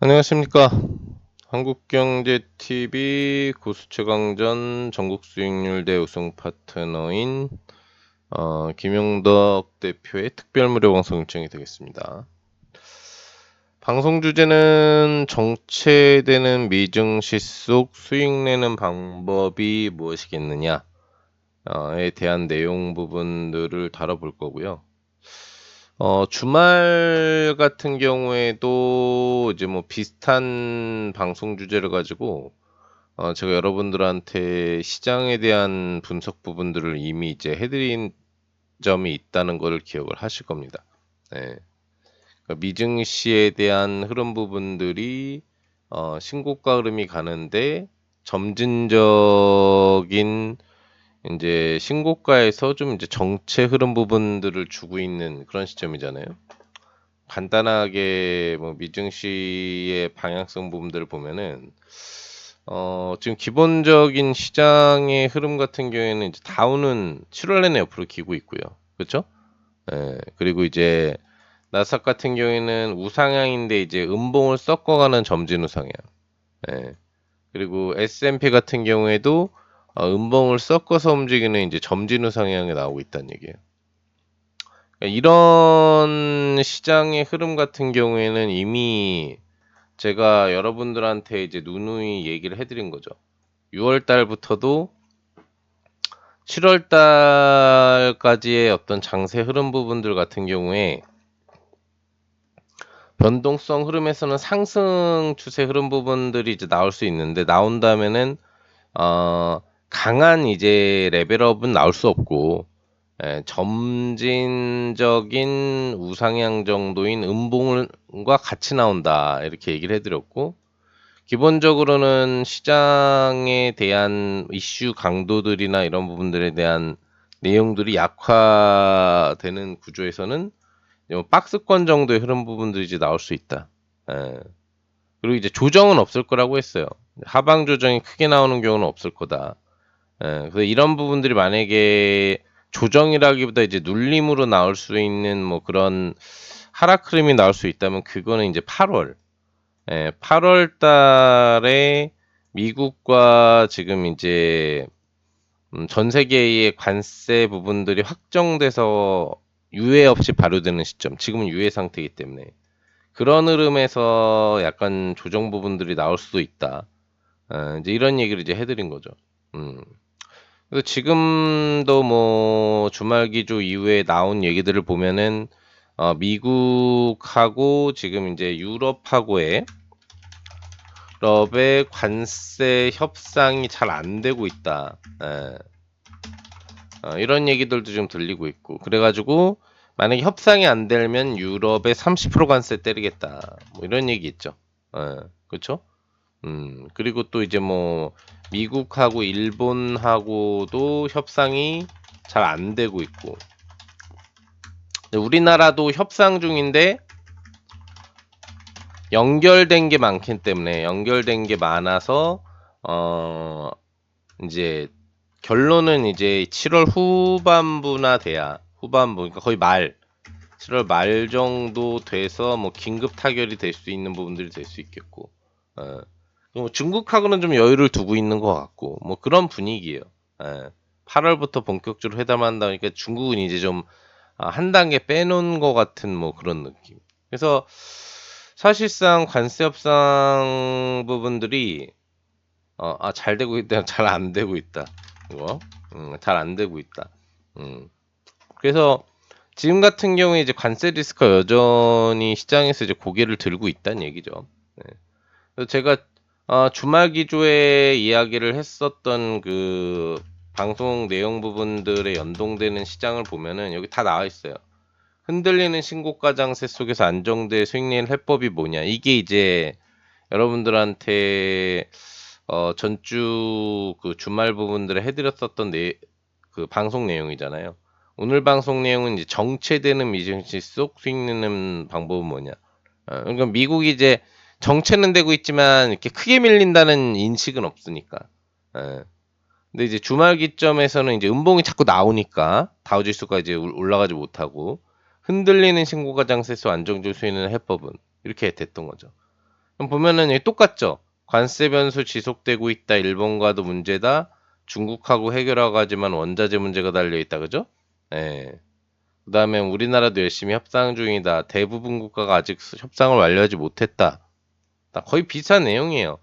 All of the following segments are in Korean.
안녕하십니까. 한국경제TV 고수최강전 전국수익률 대우승 파트너인 김용덕 대표의 특별무료 방송 일정이 되겠습니다. 방송 주제는 정체되는 미증시 속 수익 내는 방법이 무엇이겠느냐에 대한 내용 부분들을 다뤄볼 거고요. 주말 같은 경우에도 이제 뭐 비슷한 방송 주제를 가지고 제가 여러분들한테 시장에 대한 분석 부분들을 이미 이제 해드린 점이 있다는 걸 기억을 하실 겁니다. 네. 그러니까 미증시에 대한 흐름 부분들이 신고가 흐름이 가는데 점진적인 이제 신고가에서 좀 이제 정체 흐름 부분들을 주고 있는 그런 시점이잖아요. 간단하게 뭐 미증시의 방향성 부분들을 보면은 지금 기본적인 시장의 흐름 같은 경우에는 이제 다우는 7월 내내 옆으로 기고 있고요. 그렇죠? 예. 그리고 이제 나스닥 같은 경우에는 우상향인데 이제 음봉을 섞어가는 점진 우상향. 예. 그리고 S&P 같은 경우에도 음봉을 섞어서 움직이는 이제 점진 우상향이 나오고 있다는 얘기예요. 이런 시장의 흐름 같은 경우에는 이미 제가 여러분들한테 이제 누누이 얘기를 해드린 거죠. 6월 달부터도 7월 달까지의 어떤 장세 흐름 부분들 같은 경우에 변동성 흐름에서는 상승 추세 흐름 부분들이 이제 나올 수 있는데 나온다면은 강한 이제 레벨업은 나올 수 없고 점진적인 우상향 정도인 음봉과 같이 나온다 이렇게 얘기를 해드렸고 기본적으로는 시장에 대한 이슈 강도들이나 이런 부분들에 대한 내용들이 약화되는 구조에서는 박스권 정도의 흐름 부분들이 이제 나올 수 있다. 그리고 이제 조정은 없을 거라고 했어요. 하방 조정이 크게 나오는 경우는 없을 거다. 그래서 이런 부분들이 만약에 조정이라기보다 이제 눌림으로 나올 수 있는 뭐 그런 하락 흐름이 나올 수 있다면 그거는 이제 8월 달에 미국과 지금 이제 전 세계의 관세 부분들이 확정돼서 유예 없이 발효되는 시점. 지금은 유예 상태이기 때문에 그런 흐름에서 약간 조정 부분들이 나올 수도 있다. 이제 이런 얘기를 이제 해드린 거죠. 음. 그래서 지금도 뭐 주말 기조 이후에 나온 얘기들을 보면은 미국하고 지금 이제 유럽의 관세 협상이 잘 안 되고 있다. 이런 얘기들도 좀 들리고 있고 그래가지고 만약에 협상이 안 되면 유럽에 30% 관세 때리겠다. 뭐 이런 얘기 있죠. 그렇죠? 그리고 또 이제 뭐 미국하고 일본하고도 협상이 잘 안 되고 있고 우리나라도 협상 중인데 연결된 게 많기 때문에 연결된 게 많아서 이제 결론은 이제 7월 후반부나 돼야 후반부 그러니까 거의 7월 말 정도 돼서 뭐 긴급 타결이 될 수 있는 부분들이 될 수 있겠고 뭐 중국하고는 좀 여유를 두고 있는 것 같고 뭐 그런 분위기예요. 8월부터 본격적으로 회담한다 보니까 중국은 이제 좀 한 단계 빼놓은 것 같은 뭐 그런 느낌. 그래서 사실상 관세 협상 부분들이 잘 되고 있다, 잘 안 되고 있다. 이거 잘 안 되고 있다. 음. 그래서 지금 같은 경우에 이제 관세 리스크가 여전히 시장에서 이제 고개를 들고 있다는 얘기죠. 네. 그래서 제가 주말 기조에 이야기를 했었던 그 방송 내용 부분들에 연동되는 시장을 보면은 여기 다 나와 있어요. 흔들리는 신고가 장세 속에서 안정돼 수익 내는 해법이 뭐냐? 이게 이제 여러분들한테 전주 그 주말 부분들을 해드렸었던 그 방송 내용이잖아요. 오늘 방송 내용은 이제 정체되는 미증시 속 수익 내는 방법은 뭐냐? 그러니까 미국이 이제 정체는 되고 있지만 이렇게 크게 밀린다는 인식은 없으니까. 예. 근데 이제 주말 기점에서는 이제 음봉이 자꾸 나오니까 다우지수가 이제 올라가지 못하고 흔들리는 신고가 장세수 안정적 수익는 해법은 이렇게 됐던 거죠. 그럼 보면은 여기 똑같죠. 관세 변수 지속되고 있다. 일본과도 문제다. 중국하고 해결하고 하지만 원자재 문제가 달려있다. 그죠? 예. 그 다음에 우리나라도 열심히 협상 중이다. 대부분 국가가 아직 협상을 완료하지 못했다. 거의 비슷한 내용이에요.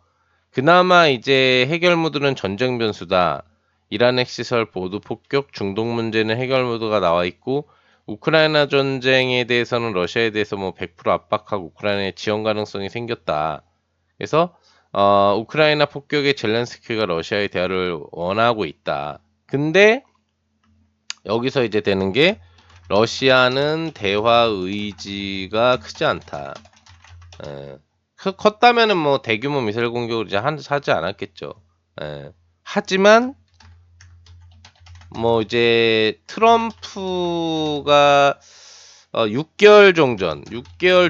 그나마 이제 해결 모드는 전쟁 변수다. 이란 핵시설 보도 폭격, 중동 문제는 해결 모드가 나와 있고, 우크라이나 전쟁에 대해서는 러시아에 대해서 뭐 100% 압박하고 우크라이나의 지원 가능성이 생겼다. 그래서 우크라이나 폭격에 젤렌스키가 러시아의 대화를 원하고 있다. 근데 여기서 이제 되는 게 러시아는 대화 의지가 크지 않다. 예. 컸다면은 뭐 대규모 미사일 공격을 이제 하지 않았겠죠. 예. 하지만 뭐 이제 트럼프가 6개월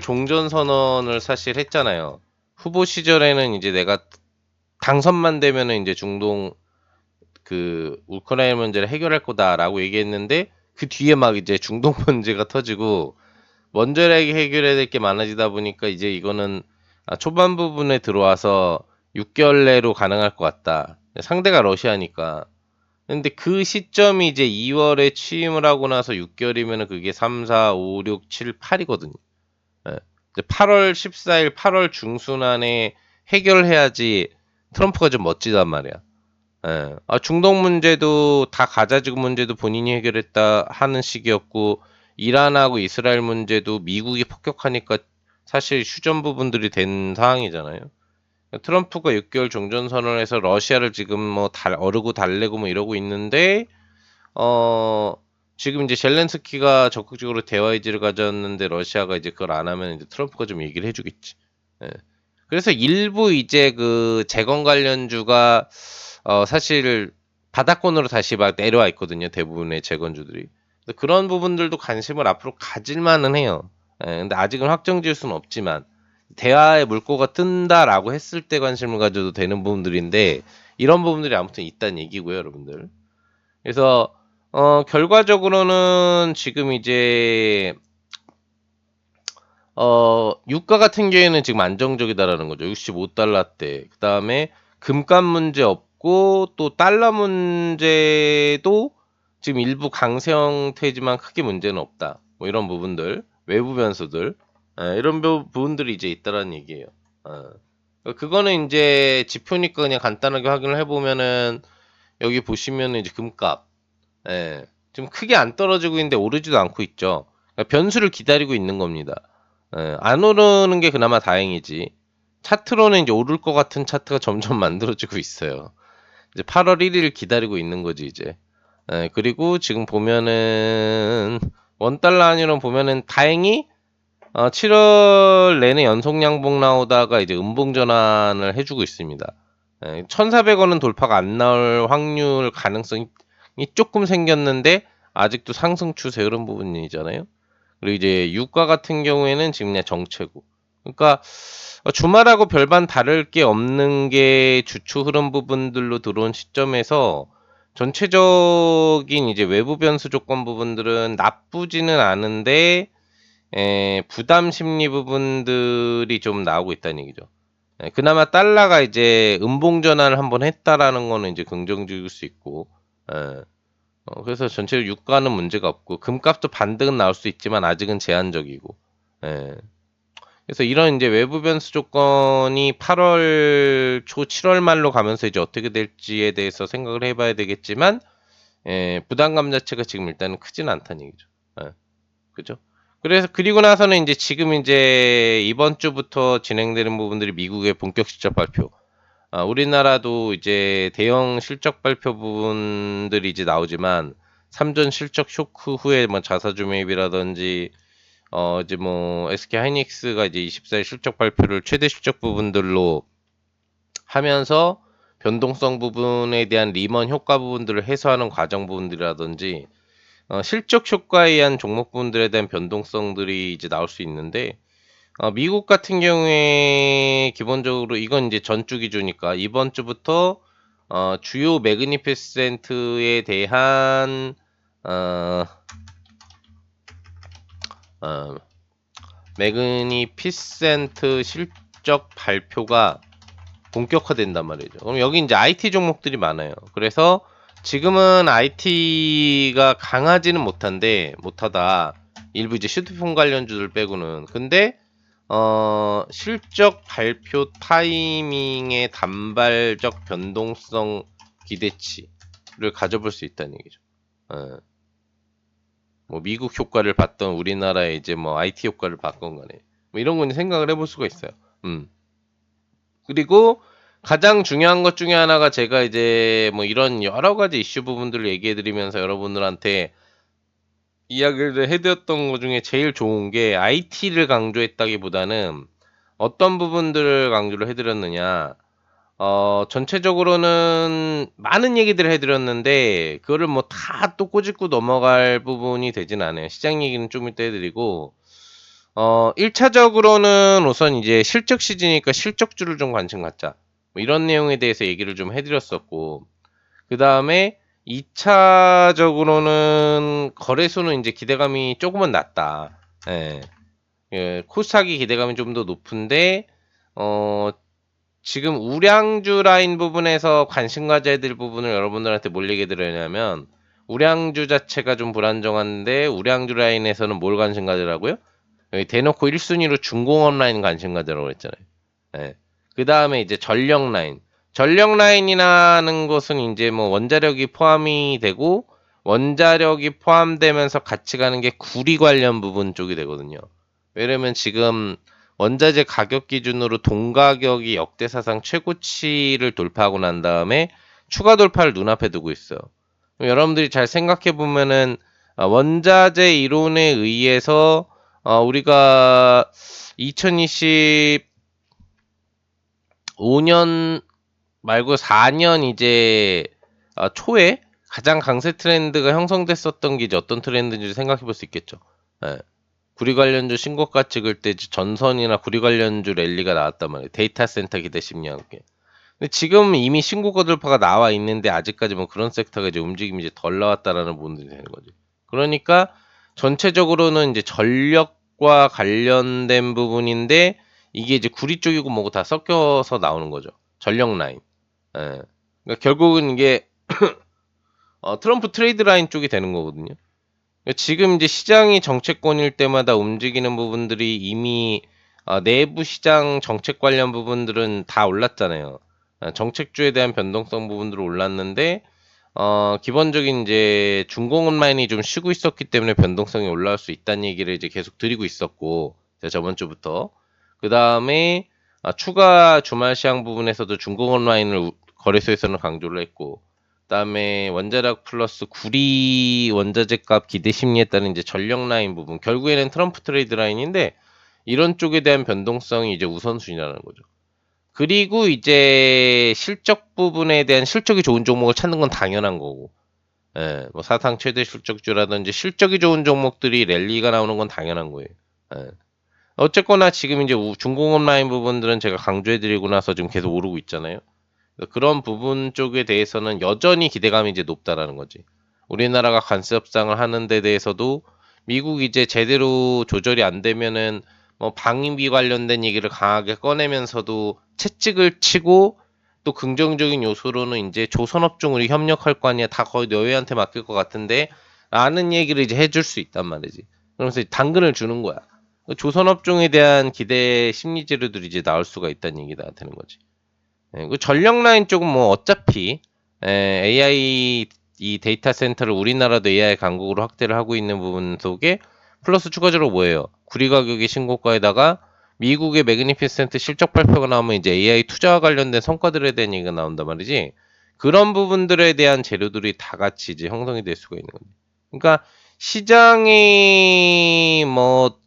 종전 선언을 사실 했잖아요. 후보 시절에는 이제 내가 당선만 되면은 이제 중동 그 우크라이나 문제를 해결할 거다라고 얘기했는데 그 뒤에 막 이제 중동 문제가 터지고 먼저 해결해야 될 게 많아지다 보니까 이제 이거는 초반 부분에 들어와서 6개월 내로 가능할 것 같다. 상대가 러시아니까. 근데 그 시점이 이제 2월에 취임을 하고 나서 6개월이면은 그게 3, 4, 5, 6, 7, 8이거든요. 예. 8월 14일, 8월 중순 안에 해결해야지 트럼프가 좀 멋지단 말이야. 예. 중동 문제도 다 가자 지구 문제도 본인이 해결했다 하는 식이었고 이란하고 이스라엘 문제도 미국이 폭격하니까 사실 휴전 부분들이 된 상황이잖아요. 트럼프가 6개월 종전선언을 해서 러시아를 지금 뭐 어르고 달래고 뭐 이러고 있는데 어 지금 이제 젤렌스키가 적극적으로 대화 의지를 가졌는데 러시아가 이제 그걸 안 하면 이제 트럼프가 좀 얘기를 해주겠지. 예. 그래서 일부 이제 그 재건 관련주가 사실 바닥권으로 다시 막 내려와 있거든요. 대부분의 재건주들이. 그런 부분들도 관심을 앞으로 가질만은 해요. 예, 근데 아직은 확정 지을 수는 없지만 대화의 물꼬가 뜬다라고 했을 때 관심을 가져도 되는 부분들인데 이런 부분들이 아무튼 있다는 얘기고요, 여러분들. 그래서 결과적으로는 지금 이제 유가 같은 경우에는 지금 안정적이다라는 거죠. 65달러대. 그 다음에 금값 문제 없고 또 달러 문제도 지금 일부 강세 형태지만 크게 문제는 없다. 뭐 이런 부분들, 외부 변수들, 이런 부분들이 이제 있다라는 얘기예요. 그거는 이제 지표니까 그냥 간단하게 확인을 해보면은 여기 보시면은 이제 금값, 지금 크게 안 떨어지고 있는데 오르지도 않고 있죠. 그러니까 변수를 기다리고 있는 겁니다. 안 오르는 게 그나마 다행이지. 차트로는 이제 오를 것 같은 차트가 점점 만들어지고 있어요. 이제 8월 1일 기다리고 있는 거지, 이제. 그리고 지금 보면은, 원달러 한유는 보면은 다행히, 7월 내내 연속 양봉 나오다가 이제 음봉 전환을 해주고 있습니다. 1,400원은 돌파가 안 나올 확률 가능성이 조금 생겼는데, 아직도 상승 추세 이런 부분이잖아요. 그리고 이제 유가 같은 경우에는 지금 그냥 정체고. 그러니까 주말하고 별반 다를 게 없는 게 주초 흐름 부분들로 들어온 시점에서 전체적인 이제 외부 변수 조건 부분들은 나쁘지는 않은데 부담 심리 부분들이 좀 나오고 있다는 얘기죠. 그나마 달러가 이제 음봉 전환을 한번 했다라는 거는 이제 긍정적일 수 있고. 예. 그래서 전체적으로 유가는 문제가 없고 금값도 반등은 나올 수 있지만 아직은 제한적이고. 예. 그래서 이런 이제 외부 변수 조건이 8월 초 7월 말로 가면서 이제 어떻게 될지에 대해서 생각을 해봐야 되겠지만 부담감 자체가 지금 일단은 크진 않다는 얘기죠. 예. 그죠? 그래서 그리고 나서는 이제 지금 이제 이번 주부터 진행되는 부분들이 미국의 본격 실적 발표. 우리나라도 이제 대형 실적 발표 부분들이 이제 나오지만 삼전 실적 쇼크 후에 뭐 자사주 매입이라든지 이제 뭐 SK 하이닉스가 이제 24일 실적 발표를 최대 실적 부분들로 하면서 변동성 부분에 대한 리먼 효과 부분들을 해소하는 과정 부분들이라든지 실적 효과에 의한 종목 부분들에 대한 변동성들이 이제 나올 수 있는데 미국 같은 경우에 기본적으로 이건 이제 전주 기준이니까 이번 주부터 주요 매그니피센트에 대한 어, 어, 매그니피센트 실적 발표가 본격화된단 말이죠. 그럼 여기 이제 IT 종목들이 많아요. 그래서 지금은 IT가 강하지는 못하다. 일부 이제 슈트폰 관련주들 빼고는. 근데 실적 발표 타이밍의 단발적 변동성 기대치를 가져볼 수 있다는 얘기죠. 뭐 미국 효과를 봤던 우리나라의 이제 뭐 IT 효과를 봤건 간에 뭐 이런 건 생각을 해볼 수가 있어요. 그리고 가장 중요한 것 중에 하나가 제가 이제 뭐 이런 여러 가지 이슈 부분들을 얘기해 드리면서 여러분들한테 이야기를 해드렸던 것 중에 제일 좋은 게 IT를 강조했다기보다는 어떤 부분들을 강조를 해드렸느냐. 전체적으로는 많은 얘기들을 해드렸는데 그거를 뭐 다 또 꼬집고 넘어갈 부분이 되진 않아요. 시장 얘기는 좀 이따 해드리고 1차적으로는 우선 이제 실적 시즌이니까 실적주를 좀 관심 갖자. 뭐 이런 내용에 대해서 얘기를 좀 해드렸었고, 그 다음에 2차적으로는 거래소는 이제 기대감이 조금은 낮다. 예. 예, 코스닥이 기대감이 좀 더 높은데, 지금 우량주 라인 부분에서 관심 가져야 될 부분을 여러분들한테 뭘 얘기 드리냐면, 우량주 자체가 좀 불안정한데, 우량주 라인에서는 뭘 관심 가지라고요? 여기 대놓고 1순위로 중공업 라인 관심 가져라고 했잖아요. 예. 그 다음에 이제 전력 라인. 전력 라인이라는 것은 이제 뭐 원자력이 포함이 되고, 원자력이 포함되면서 같이 가는 게 구리 관련 부분 쪽이 되거든요. 왜냐면 지금 원자재 가격 기준으로 동가격이 역대사상 최고치를 돌파하고 난 다음에 추가 돌파를 눈앞에 두고 있어요. 여러분들이 잘 생각해 보면은 원자재 이론에 의해서 우리가 2025년 말고 4년 이제 초에 가장 강세 트렌드가 형성됐었던 게 이제 어떤 트렌드인지 생각해 볼 수 있겠죠. 예. 구리 관련주 신고가 찍을 때 전선이나 구리 관련주 랠리가 나왔단 말이에요. 데이터 센터 기대 심리와 함께. 근데 지금 이미 신고가 돌파가 나와 있는데 아직까지 뭐 그런 섹터가 이제 움직임이 이제 덜 나왔다라는 부분들이 되는 거죠. 그러니까 전체적으로는 이제 전력과 관련된 부분인데 이게 이제 구리 쪽이고 뭐고 다 섞여서 나오는 거죠. 전력 라인. 예. 그러니까 결국은 이게 트럼프 트레이드 라인 쪽이 되는 거거든요. 지금 이제 시장이 정체권일 때마다 움직이는 부분들이 이미 내부 시장 정책 관련 부분들은 다 올랐잖아요. 정책주에 대한 변동성 부분들은 올랐는데 기본적인 이제 중공업 라인이 좀 쉬고 있었기 때문에 변동성이 올라올 수 있다는 얘기를 이제 계속 드리고 있었고 제가 저번 주부터 그 다음에 추가 주말 시장 부분에서도 중공업 라인을 거래소에서는 강조를 했고 그다음에 원자력 플러스 구리 원자재 값 기대 심리에 따른 이제 전력 라인 부분 결국에는 트럼프 트레이드 라인인데 이런 쪽에 대한 변동성이 이제 우선순위라는 거죠. 그리고 이제 실적 부분에 대한 실적이 좋은 종목을 찾는 건 당연한 거고, 예, 뭐 사상 최대 실적주라든지 실적이 좋은 종목들이 랠리가 나오는 건 당연한 거예요. 예. 어쨌거나 지금 이제 중공업 라인 부분들은 제가 강조해드리고 나서 지금 계속 오르고 있잖아요. 그런 부분 쪽에 대해서는 여전히 기대감이 이제 높다라는 거지. 우리나라가 관세 협상을 하는 데 대해서도 미국이 이제 제대로 조절이 안 되면은 뭐 방위비 관련된 얘기를 강하게 꺼내면서도 채찍을 치고 또 긍정적인 요소로는 이제 조선업종 우리 협력할 거 아니야. 다 거의 너희한테 맡길 것 같은데 라는 얘기를 이제 해줄 수 있단 말이지. 그러면서 당근을 주는 거야. 조선업종에 대한 기대 심리 재료들이 이제 나올 수가 있다는 얘기가 되는 거지. 예, 그 전력 라인 쪽은 뭐 어차피 AI 이 데이터 센터를 우리나라도 AI 강국으로 확대를 하고 있는 부분 속에 플러스 추가적으로 뭐예요? 구리 가격의 신고가에다가 미국의 매그니피센트 실적 발표가 나오면 이제 AI 투자와 관련된 성과들에 대한 얘기가 나온단 말이지. 그런 부분들에 대한 재료들이 다 같이 이제 형성이 될 수가 있는 거죠. 그러니까 시장이 뭐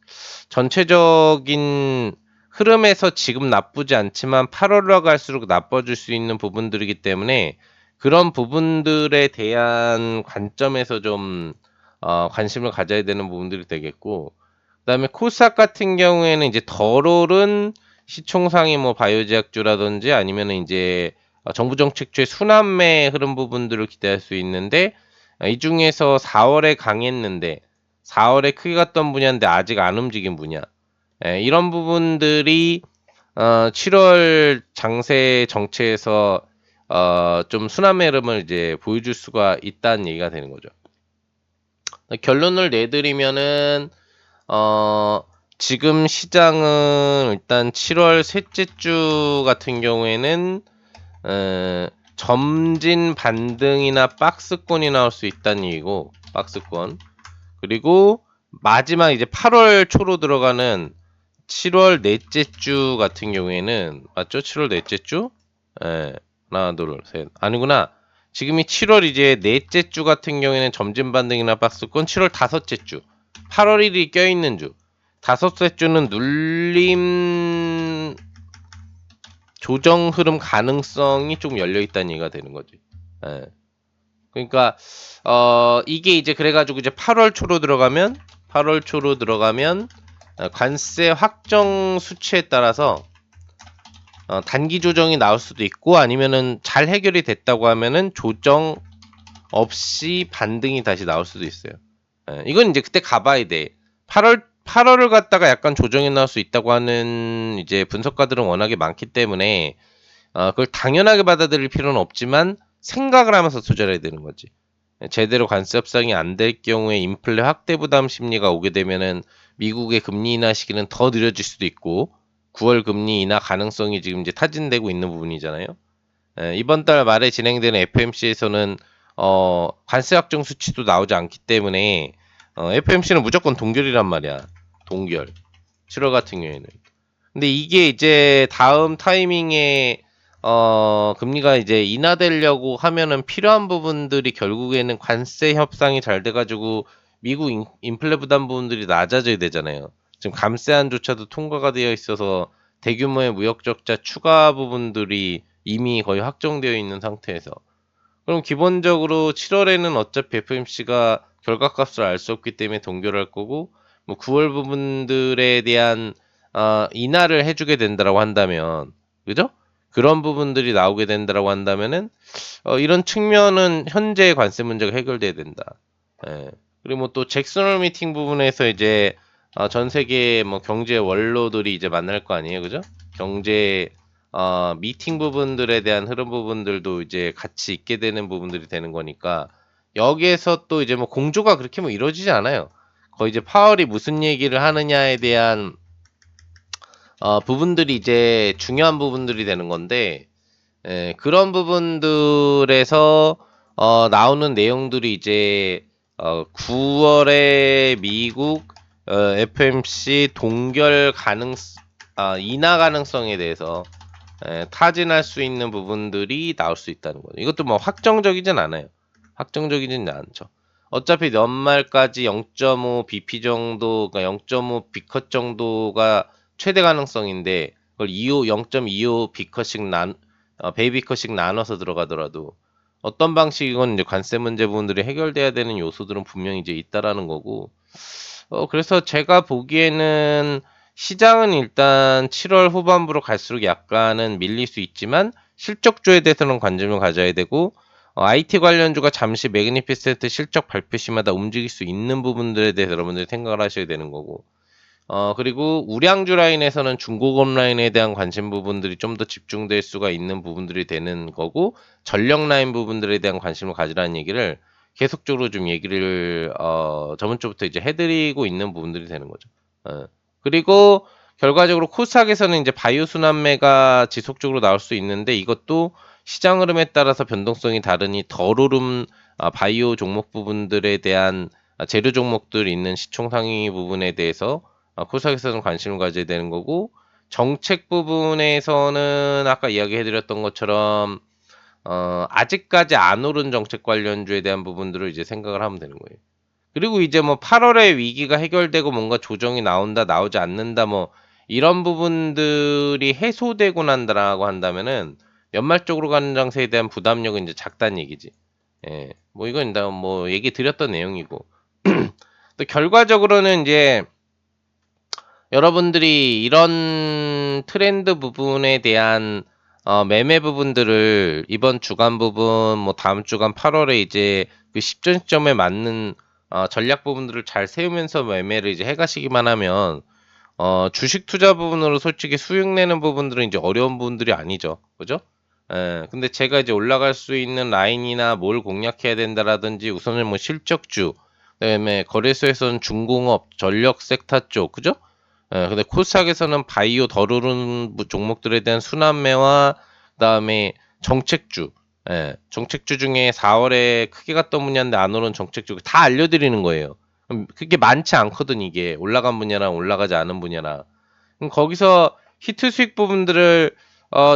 전체적인 흐름에서 지금 나쁘지 않지만 8월로 갈수록 나빠질 수 있는 부분들이기 때문에 그런 부분들에 대한 관점에서 좀 관심을 가져야 되는 부분들이 되겠고 그다음에 코스닥 같은 경우에는 이제 덜 오른 시총상위 뭐 바이오제약주라든지 아니면은 이제 정부 정책주의 순환매 흐름 부분들을 기대할 수 있는데 이 중에서 4월에 강했는데 4월에 크게 갔던 분야인데 아직 안 움직인 분야 이런 부분들이 7월 장세 정체에서 좀 순환 흐름을 이제 보여줄 수가 있다는 얘기가 되는 거죠. 결론을 내드리면은 지금 시장은 일단 7월 셋째 주 같은 경우에는 점진 반등이나 박스권이 나올 수 있다는 얘기고, 박스권. 그리고 마지막 이제 8월 초로 들어가는 7월 넷째 주 같은 경우에는, 맞죠? 7월 넷째 주? 예. 하나, 둘, 셋. 아니구나. 지금이 7월 이제 넷째 주 같은 경우에는 점진 반등이나 박스권, 7월 다섯째 주. 8월 1일이 껴있는 주. 다섯째 주는 눌림 조정 흐름 가능성이 좀 열려 있다는 얘기가 되는 거지. 예. 그러니까 이게 이제 그래가지고 이제 8월 초로 들어가면 관세 확정 수치에 따라서 단기 조정이 나올 수도 있고, 아니면은 잘 해결이 됐다고 하면은 조정 없이 반등이 다시 나올 수도 있어요. 이건 이제 그때 가봐야 돼. 8월을 갖다가 약간 조정이 나올 수 있다고 하는 이제 분석가들은 워낙에 많기 때문에 그걸 당연하게 받아들일 필요는 없지만 생각을 하면서 투자를 해야 되는 거지. 제대로 관세 협상이 안 될 경우에 인플레 확대 부담 심리가 오게 되면은 미국의 금리 인하 시기는 더 느려질 수도 있고, 9월 금리 인하 가능성이 지금 이제 타진되고 있는 부분이잖아요. 이번 달 말에 진행되는 FMC에서는 관세 확정 수치도 나오지 않기 때문에 FMC는 무조건 동결이란 말이야. 동결. 7월 같은 경우에는. 근데 이게 이제 다음 타이밍에 금리가 이제 인하되려고 하면은 필요한 부분들이 결국에는 관세 협상이 잘 돼가지고 미국 인플레 부담 부분들이 낮아져야 되잖아요. 지금 감세안조차도 통과가 되어 있어서 대규모의 무역 적자 추가 부분들이 이미 거의 확정되어 있는 상태에서, 그럼 기본적으로 7월에는 어차피 FMC가 결과값을 알 수 없기 때문에 동결할 거고, 뭐 9월 부분들에 대한 인하를 해주게 된다라고 한다면, 그죠? 그런 부분들이 나오게 된다라고 한다면은 이런 측면은 현재 관세 문제가 해결돼야 된다. 예. 그리고 뭐 또 잭슨홀 미팅 부분에서 이제 전 세계 뭐 경제 원로들이 이제 만날 거 아니에요, 그죠? 경제 미팅 부분들에 대한 흐름 부분들도 이제 같이 있게 되는 부분들이 되는 거니까, 여기에서 또 이제 뭐 공조가 그렇게 뭐 이루어지지 않아요. 거의 이제 파월이 무슨 얘기를 하느냐에 대한 부분들이 이제 중요한 부분들이 되는 건데, 그런 부분들에서 나오는 내용들이 이제 9월에 미국 FMC 동결 인하 가능성에 대해서 타진할 수 있는 부분들이 나올 수 있다는 거죠. 이것도 뭐 확정적이진 않아요. 확정적이진 않죠. 어차피 연말까지 0.5 BP 정도, 그러니까 0.5 B컷 정도가 최대 가능성인데, 그걸 0.25 B컷씩 베이비컷씩 나눠서 들어가더라도 어떤 방식이건 이제 관세 문제 부분들이 해결돼야 되는 요소들은 분명히 이제 있다라는 거고, 그래서 제가 보기에는 시장은 일단 7월 후반부로 갈수록 약간은 밀릴 수 있지만 실적주에 대해서는 관심을 가져야 되고, IT 관련주가 잠시 매그니피센트 실적 발표 시마다 움직일 수 있는 부분들에 대해서 여러분들이 생각을 하셔야 되는 거고, 그리고 우량주 라인에서는 중고금 라인에 대한 관심 부분들이 좀 더 집중될 수가 있는 부분들이 되는 거고, 전력 라인 부분들에 대한 관심을 가지라는 얘기를 계속적으로 좀 얘기를 저번 주부터 이제 해드리고 있는 부분들이 되는 거죠. 그리고 결과적으로 코스닥에서는 이제 바이오 순환매가 지속적으로 나올 수 있는데, 이것도 시장 흐름에 따라서 변동성이 다르니 덜 오름 바이오 종목 부분들에 대한 재료 종목들 있는 시총 상위 부분에 대해서 코스닥에서는 관심을 가져야 되는 거고, 정책 부분에서는 아까 이야기해드렸던 것처럼 아직까지 안 오른 정책 관련주에 대한 부분들을 이제 생각을 하면 되는 거예요. 그리고 이제 뭐 8월에 위기가 해결되고 뭔가 조정이 나온다, 나오지 않는다, 뭐 이런 부분들이 해소되고 난다라고 한다면은 연말 쪽으로 가는 장세에 대한 부담력은 이제 작다는 얘기지. 예, 뭐 이건 일단 뭐 얘기 드렸던 내용이고. 또 결과적으로는 이제 여러분들이 이런 트렌드 부분에 대한 매매 부분들을 이번 주간 부분, 뭐 다음 주간 8월에 이제 그 시점에 맞는 전략 부분들을 잘 세우면서 매매를 이제 해가시기만 하면 주식 투자 부분으로 솔직히 수익 내는 부분들은 이제 어려운 부분들이 아니죠. 그죠? 예, 근데 제가 이제 올라갈 수 있는 라인이나 뭘 공략해야 된다라든지 우선은 뭐 실적주, 그다음에 거래소에서는 중공업, 전력 섹터 쪽, 그죠? 예, 근데 코스닥에서는 바이오 덜 오르는 종목들에 대한 순환매와 그다음에 정책주, 예, 정책주 중에 4월에 크게 갔던 분야인데 안 오른 정책주 다 알려드리는 거예요. 그게 많지 않거든 이게 올라간 분야랑 올라가지 않은 분야랑. 거기서 히트 수익 부분들을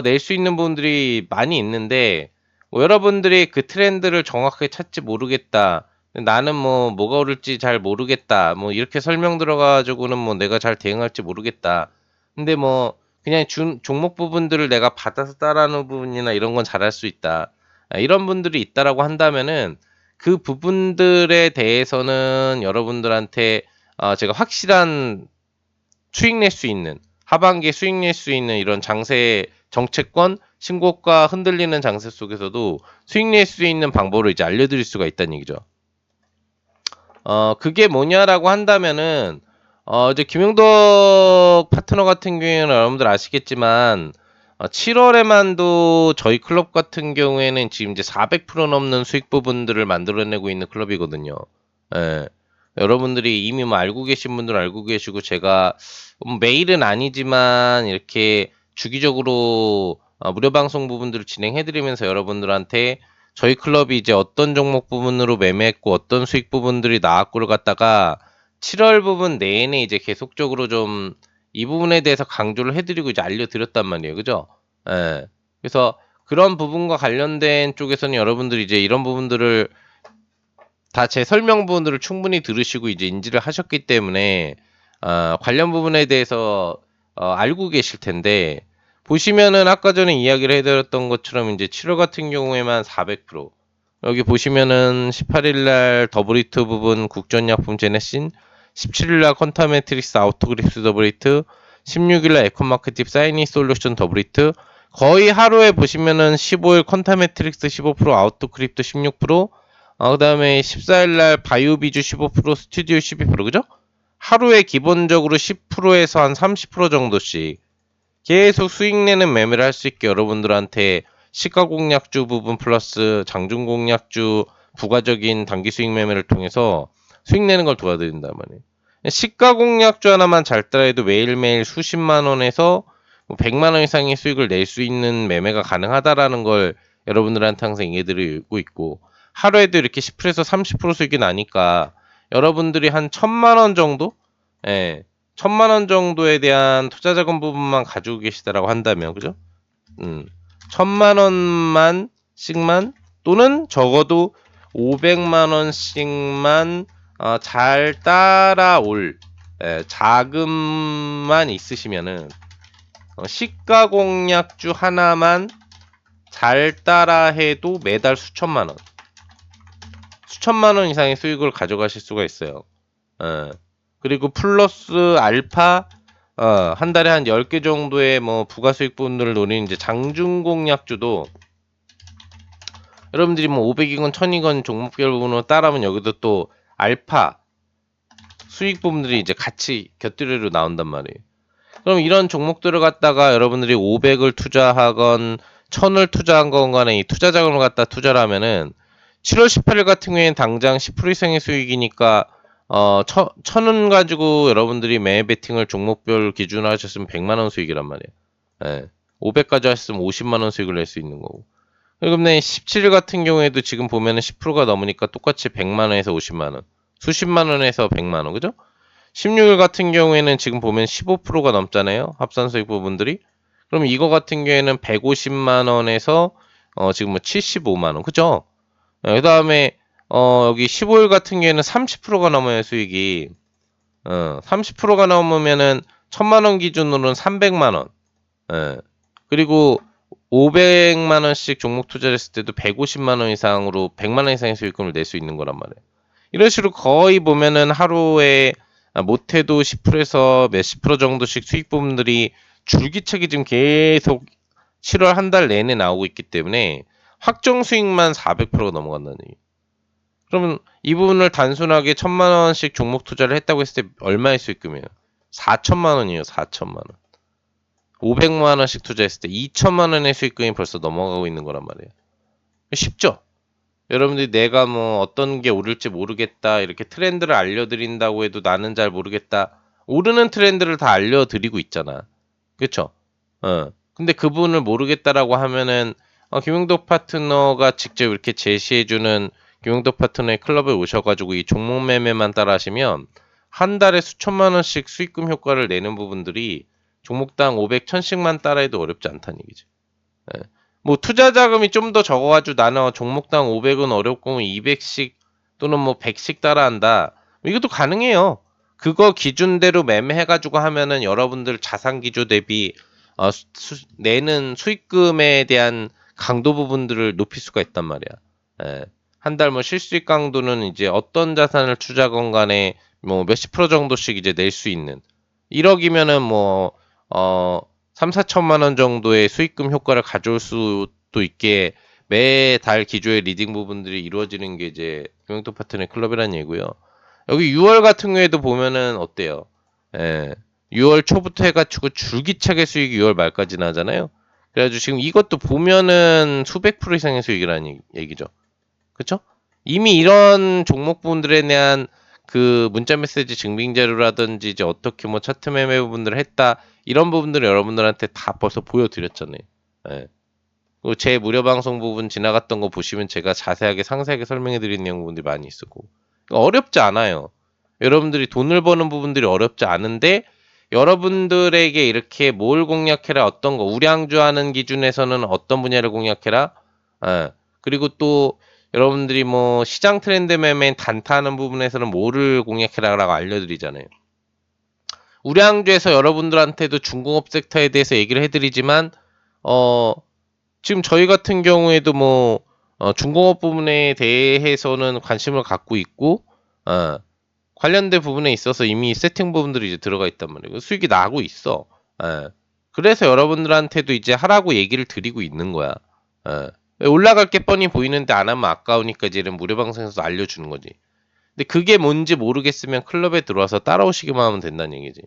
낼 수 있는 부분들이 많이 있는데 뭐 여러분들이 그 트렌드를 정확하게 찾지 모르겠다. 나는 뭐가 오를지 잘 모르겠다. 뭐 이렇게 설명 들어가지고는 뭐 내가 잘 대응할지 모르겠다. 근데 뭐 그냥 종목 부분들을 내가 받아서 따라하는 부분이나 이런 건 잘할 수 있다. 이런 분들이 있다라고 한다면은 그 부분들에 대해서는 여러분들한테 제가 확실한 수익 낼 수 있는 하반기에 수익 낼 수 있는 이런 장세 정책권 신고가 흔들리는 장세 속에서도 수익 낼 수 있는 방법을 이제 알려드릴 수가 있다는 얘기죠. 그게 뭐냐라고 한다면은 이제 김용덕 파트너 같은 경우에는 여러분들 아시겠지만 7월에만도 저희 클럽 같은 경우에는 지금 이제 400% 넘는 수익 부분들을 만들어내고 있는 클럽이거든요. 예. 여러분들이 이미 뭐 알고 계신 분들은 알고 계시고 제가 매일은 아니지만 이렇게 주기적으로 무료 방송 부분들을 진행해드리면서 여러분들한테 저희 클럽이 이제 어떤 종목 부분으로 매매했고 어떤 수익 부분들이 나왔고를 갖다가 7월 부분 내내 이제 계속적으로 좀 이 부분에 대해서 강조를 해드리고 이제 알려드렸단 말이에요. 그죠? 예. 그래서 그런 부분과 관련된 쪽에서는 여러분들이 이제 이런 부분들을 다 제 설명 부분들을 충분히 들으시고 이제 인지를 하셨기 때문에 관련 부분에 대해서 알고 계실 텐데 보시면은 아까 전에 이야기를 해드렸던 것처럼 이제 7월 같은 경우에만 400% 여기 보시면은 18일 날 더블히트 부분 국전약품 제네신 17일 날 컨타메트릭스 아우토그립스 더블히트 16일 날 에코마케팁 사이니 솔루션 더블히트 거의 하루에 보시면은 15일 컨타메트릭스 15% 아우토크립트 16% 그 다음에 14일날 바이오비주 15% 스튜디오 12% 그죠? 하루에 기본적으로 10%에서 한 30% 정도씩 계속 수익 내는 매매를 할 수 있게 여러분들한테 시가 공략주 부분 플러스 장중 공략주 부가적인 단기 수익 매매를 통해서 수익 내는 걸 도와드린단 말이에요. 시가 공략주 하나만 잘 따라해도 매일매일 수십만 원에서 100만 원 이상의 수익을 낼 수 있는 매매가 가능하다라는 걸 여러분들한테 항상 얘기해드리고 있고 하루에도 이렇게 10%에서 30% 수익이 나니까 여러분들이 한 1000만 원 정도? 예. 1000만 원 정도에 대한 투자 자금 부분만 가지고 계시다라고 한다면 그죠? 1000만 원만씩만 또는 적어도 500만 원씩만 잘 따라올 자금만 있으시면은 시가 공략주 하나만 잘 따라해도 매달 수천만 원 이상의 수익을 가져가실 수가 있어요. 그리고 플러스 알파 한 달에 한 10개 정도의 뭐 부가 수익 부분들을 노리는 이제 장중 공략주도 여러분들이 뭐 500이건 1000이건 종목별 부분으로 따라하면 여기도 또 알파 수익 부분들이 이제 같이 곁들여로 나온단 말이에요. 그럼 이런 종목들을 갖다가 여러분들이 500을 투자하건 1000을 투자한 건 간에 이 투자 자금을 갖다 투자를 하면은 7월 18일 같은 경우에는 당장 10% 이상의 수익이니까 1000원 가지고 여러분들이 매매 베팅을 종목별 기준으로 하셨으면 100만 원 수익이란 말이에요. 예. 500까지 하셨으면 50만 원 수익을 낼 수 있는 거고. 그런데 17일 같은 경우에도 지금 보면은 10%가 넘으니까 똑같이 100만 원에서 50만 원. 수십만 원에서 100만 원. 그죠? 16일 같은 경우에는 지금 보면 15%가 넘잖아요. 합산 수익 부분들이. 그럼 이거 같은 경우에는 150만 원에서 지금 뭐 75만 원. 그죠? 그다음에 여기 15일 같은 경우에는 30%가 넘어요, 수익이. 30%가 넘으면은 1000만 원 기준으로는 300만 원. 그리고 500만 원씩 종목 투자를 했을 때도 150만 원 이상으로 100만 원 이상의 수익금을 낼 수 있는 거란 말이에요. 이런 식으로 거의 보면은 하루에 못해도 10%에서 몇십 프로 정도씩 수익 부분들이 줄기차게 지금 계속 7월 한 달 내내 나오고 있기 때문에 확정 수익만 400%가 넘어간다는 얘기. 그러면 이 부분을 단순하게 1000만 원씩 종목 투자를 했다고 했을 때 얼마의 수익금이에요? 4천만 원이에요. 4천만 원. 500만 원씩 투자했을 때 2천만 원의 수익금이 벌써 넘어가고 있는 거란 말이에요. 쉽죠? 여러분들이 내가 뭐 어떤 게 오를지 모르겠다 이렇게 트렌드를 알려드린다고 해도 나는 잘 모르겠다. 오르는 트렌드를 다 알려드리고 있잖아. 그쵸? 근데 그분을 모르겠다라고 하면은 김용덕 파트너가 직접 이렇게 제시해주는 김용덕 파트너의 클럽에 오셔가지고 이 종목 매매만 따라 하시면 한 달에 수천만 원씩 수익금 효과를 내는 부분들이 종목당 500, 1000씩만 따라해도 어렵지 않다는 얘기지. 예. 뭐 투자 자금이 좀 더 적어가지고 나는 종목당 500은 어렵고 200씩 또는 뭐 100씩 따라한다. 이것도 가능해요. 그거 기준대로 매매해가지고 하면은 여러분들 자산 기조 대비 내는 수익금에 대한 강도 부분들을 높일 수가 있단 말이야. 예. 한 달 뭐 실수익 강도는 이제 어떤 자산을 투자건 간에 뭐 몇십 프로 정도씩 이제 낼 수 있는 1억이면은 뭐 3, 4천만 원 정도의 수익금 효과를 가져올 수도 있게 매달 기조의 리딩 부분들이 이루어지는 게 이제 금융톡 파트너 클럽이라는 얘기고요. 여기 6월 같은 경우에도 보면은 어때요? 예. 6월 초부터 해가지고 줄기차게 수익이 6월 말까지 나잖아요. 그래가지고 지금 이것도 보면은 수백 프로 이상의 수익이라는 얘기죠. 그쵸? 이미 이런 종목분들에 대한 그 문자 메시지 증빙 자료라든지 이제 어떻게 뭐 차트 매매 부분들을 했다 이런 부분들을 여러분들한테 다 벌써 보여드렸잖아요. 예. 그리고 제 무료 방송 부분 지나갔던 거 보시면 제가 자세하게 상세하게 설명해 드리는 내용 부분들이 많이 있었고 어렵지 않아요. 여러분들이 돈을 버는 부분들이 어렵지 않은데 여러분들에게 이렇게 뭘 공략해라 어떤 거 우량주 하는 기준에서는 어떤 분야를 공략해라 예. 그리고 또 여러분들이 뭐 시장 트렌드 매매 단타하는 부분에서는 뭐를 공략해라라고 알려드리잖아요. 우량주에서 여러분들한테도 중공업 섹터에 대해서 얘기를 해드리지만 지금 저희 같은 경우에도 뭐 중공업 부분에 대해서는 관심을 갖고 있고 관련된 부분에 있어서 이미 세팅 부분들이 이제 들어가 있단 말이에요. 수익이 나고 있어. 예. 그래서 여러분들한테도 이제 하라고 얘기를 드리고 있는 거야. 올라갈 게 뻔히 보이는데 안 하면 아까우니까 이제는 무료 방송에서 알려주는 거지. 근데 그게 뭔지 모르겠으면 클럽에 들어와서 따라오시기만 하면 된다는 얘기지.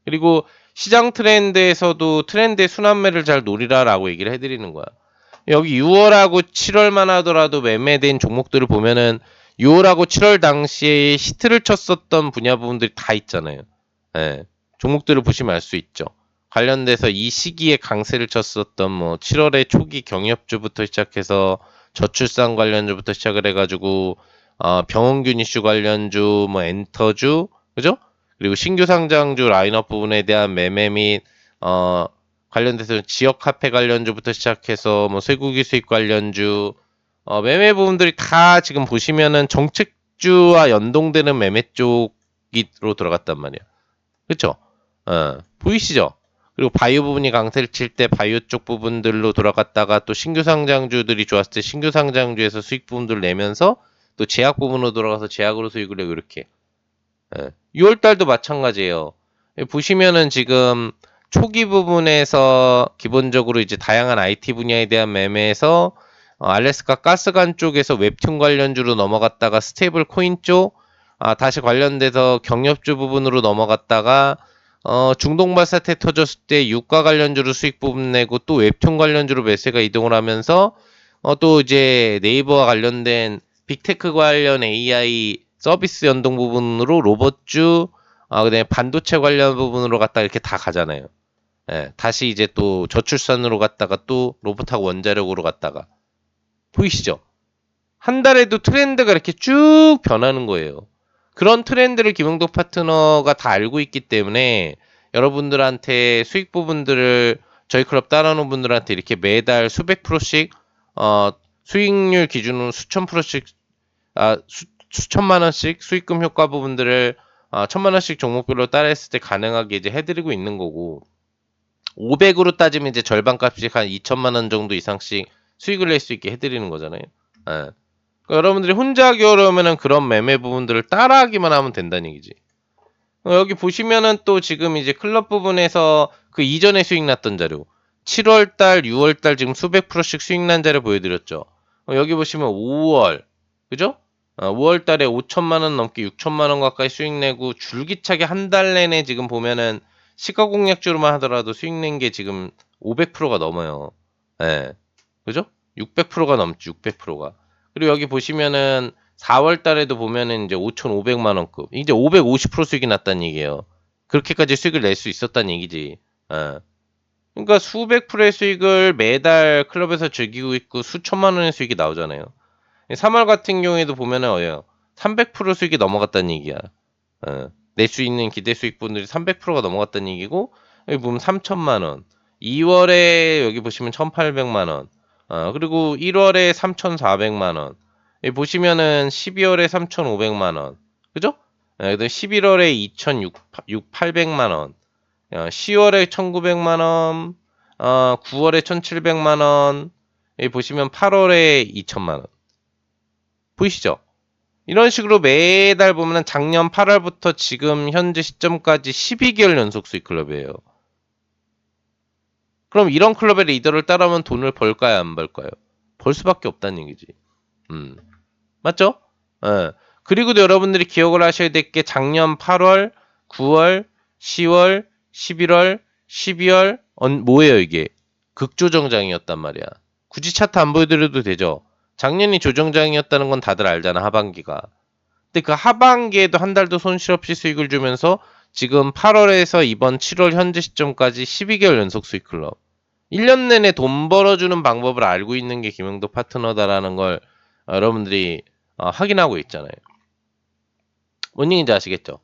그리고 시장 트렌드에서도 트렌드의 순환매를 잘 노리라라고 얘기를 해드리는 거야. 여기 6월하고 7월만 하더라도 매매된 종목들을 보면은 6월하고 7월 당시에 히트를 쳤었던 분야 부분들이 다 있잖아요. 예. 종목들을 보시면 알 수 있죠. 관련돼서 이 시기에 강세를 쳤었던 뭐 7월의 초기 경협주부터 시작해서 저출산 관련주부터 시작을 해가지고 병원균 이슈 관련주, 뭐 엔터주, 그죠? 그리고 신규 상장주 라인업 부분에 대한 매매 및 관련돼서 지역 카페 관련주부터 시작해서 뭐 쇠고기 수입 관련주 매매 부분들이 다 지금 보시면은 정책주와 연동되는 매매 쪽으로 들어갔단 말이야. 그쵸? 보이시죠? 그리고 바이오 부분이 강세를 칠 때 바이오 쪽 부분들로 돌아갔다가 또 신규 상장주들이 좋았을 때 신규 상장주에서 수익 부분들을 내면서 또 제약 부분으로 돌아가서 제약으로 수익을 내고 이렇게 6월달도 마찬가지예요. 보시면은 지금 초기 부분에서 기본적으로 이제 다양한 IT 분야에 대한 매매에서 알래스카 가스관 쪽에서 웹툰 관련주로 넘어갔다가 스테이블 코인 쪽 다시 관련돼서 경협주 부분으로 넘어갔다가 중동발 사태 터졌을 때 유가 관련주로 수익 부분 내고 또 웹툰 관련주로 매수가 이동을 하면서 또 이제 네이버와 관련된 빅테크 관련 AI 서비스 연동 부분으로 로봇주 그다음에 반도체 관련 부분으로 갔다 이렇게 다 가잖아요. 예, 다시 이제 또 저출산으로 갔다가 또 로봇하고 원자력으로 갔다가 보이시죠? 한 달에도 트렌드가 이렇게 쭉 변하는 거예요. 그런 트렌드를 김용덕 파트너가 다 알고 있기 때문에 여러분들한테 수익 부분들을 저희 클럽 따라오는 분들한테 이렇게 매달 수백 프로씩 수익률 기준으로 수천 프로씩 수천만 원씩 수익금 효과 부분들을 천만 원씩 종목별로 따라했을 때 가능하게 이제 해드리고 있는 거고 500으로 따지면 이제 절반값씩 한 2천만 원 정도 이상씩 수익을 낼 수 있게 해드리는 거잖아요. 예. 그러니까 여러분들이 혼자 하기 어려우면은 그런 매매 부분들을 따라하기만 하면 된다는 얘기지. 여기 보시면은 또 지금 이제 클럽 부분에서 그 이전에 수익 났던 자료 7월달, 6월달 지금 수백 프로씩 수익 난 자료 보여드렸죠. 여기 보시면 5월 그죠? 5월 달에 5천만 원 넘게 6천만 원 가까이 수익 내고 줄기차게 한 달 내내 지금 보면은 시가공약주로만 하더라도 수익 낸 게 지금 500%가 넘어요. 예. 그죠? 600%가 넘지, 600%가. 그리고 여기 보시면은 4월 달에도 보면은 이제 5,500만 원급. 이제 550% 수익이 났다는 얘기예요. 그렇게까지 수익을 낼 수 있었다는 얘기지. 예. 그러니까 수백 프로의 수익을 매달 클럽에서 즐기고 있고 수천만 원의 수익이 나오잖아요. 3월 같은 경우에도 보면은 300% 수익이 넘어갔다는 얘기야. 낼 수 있는 기대 수익분들이 300%가 넘어갔다는 얘기고, 여기 보면 3천만 원. 2월에 여기 보시면 1,800만 원. 그리고 1월에 3,400만 원. 여기 보시면은 12월에 3,500만 원. 그죠? 그다음 11월에 2,800만 원. 10월에 1,900만 원. 9월에 1,700만 원. 여기 보시면 8월에 2천만 원. 보이시죠? 이런 식으로 매달 보면 작년 8월부터 지금 현재 시점까지 12개월 연속 수익 클럽이에요. 그럼 이런 클럽의 리더를 따라오면 돈을 벌까요, 안 벌까요? 벌 수밖에 없다는 얘기지. 맞죠? 예. 그리고도 여러분들이 기억을 하셔야 될 게 작년 8월, 9월, 10월, 11월, 12월 뭐예요 이게? 극조정장이었단 말이야. 굳이 차트 안 보여드려도 되죠. 작년이 조정장이었다는 건 다들 알잖아, 하반기가. 근데 그 하반기에도 한 달도 손실 없이 수익을 주면서 지금 8월에서 이번 7월 현재 시점까지 12개월 연속 수익 클럽. 1년 내내 돈 벌어주는 방법을 알고 있는 게 김영도 파트너다라는 걸 여러분들이 확인하고 있잖아요. 뭔 얘기인지 아시겠죠?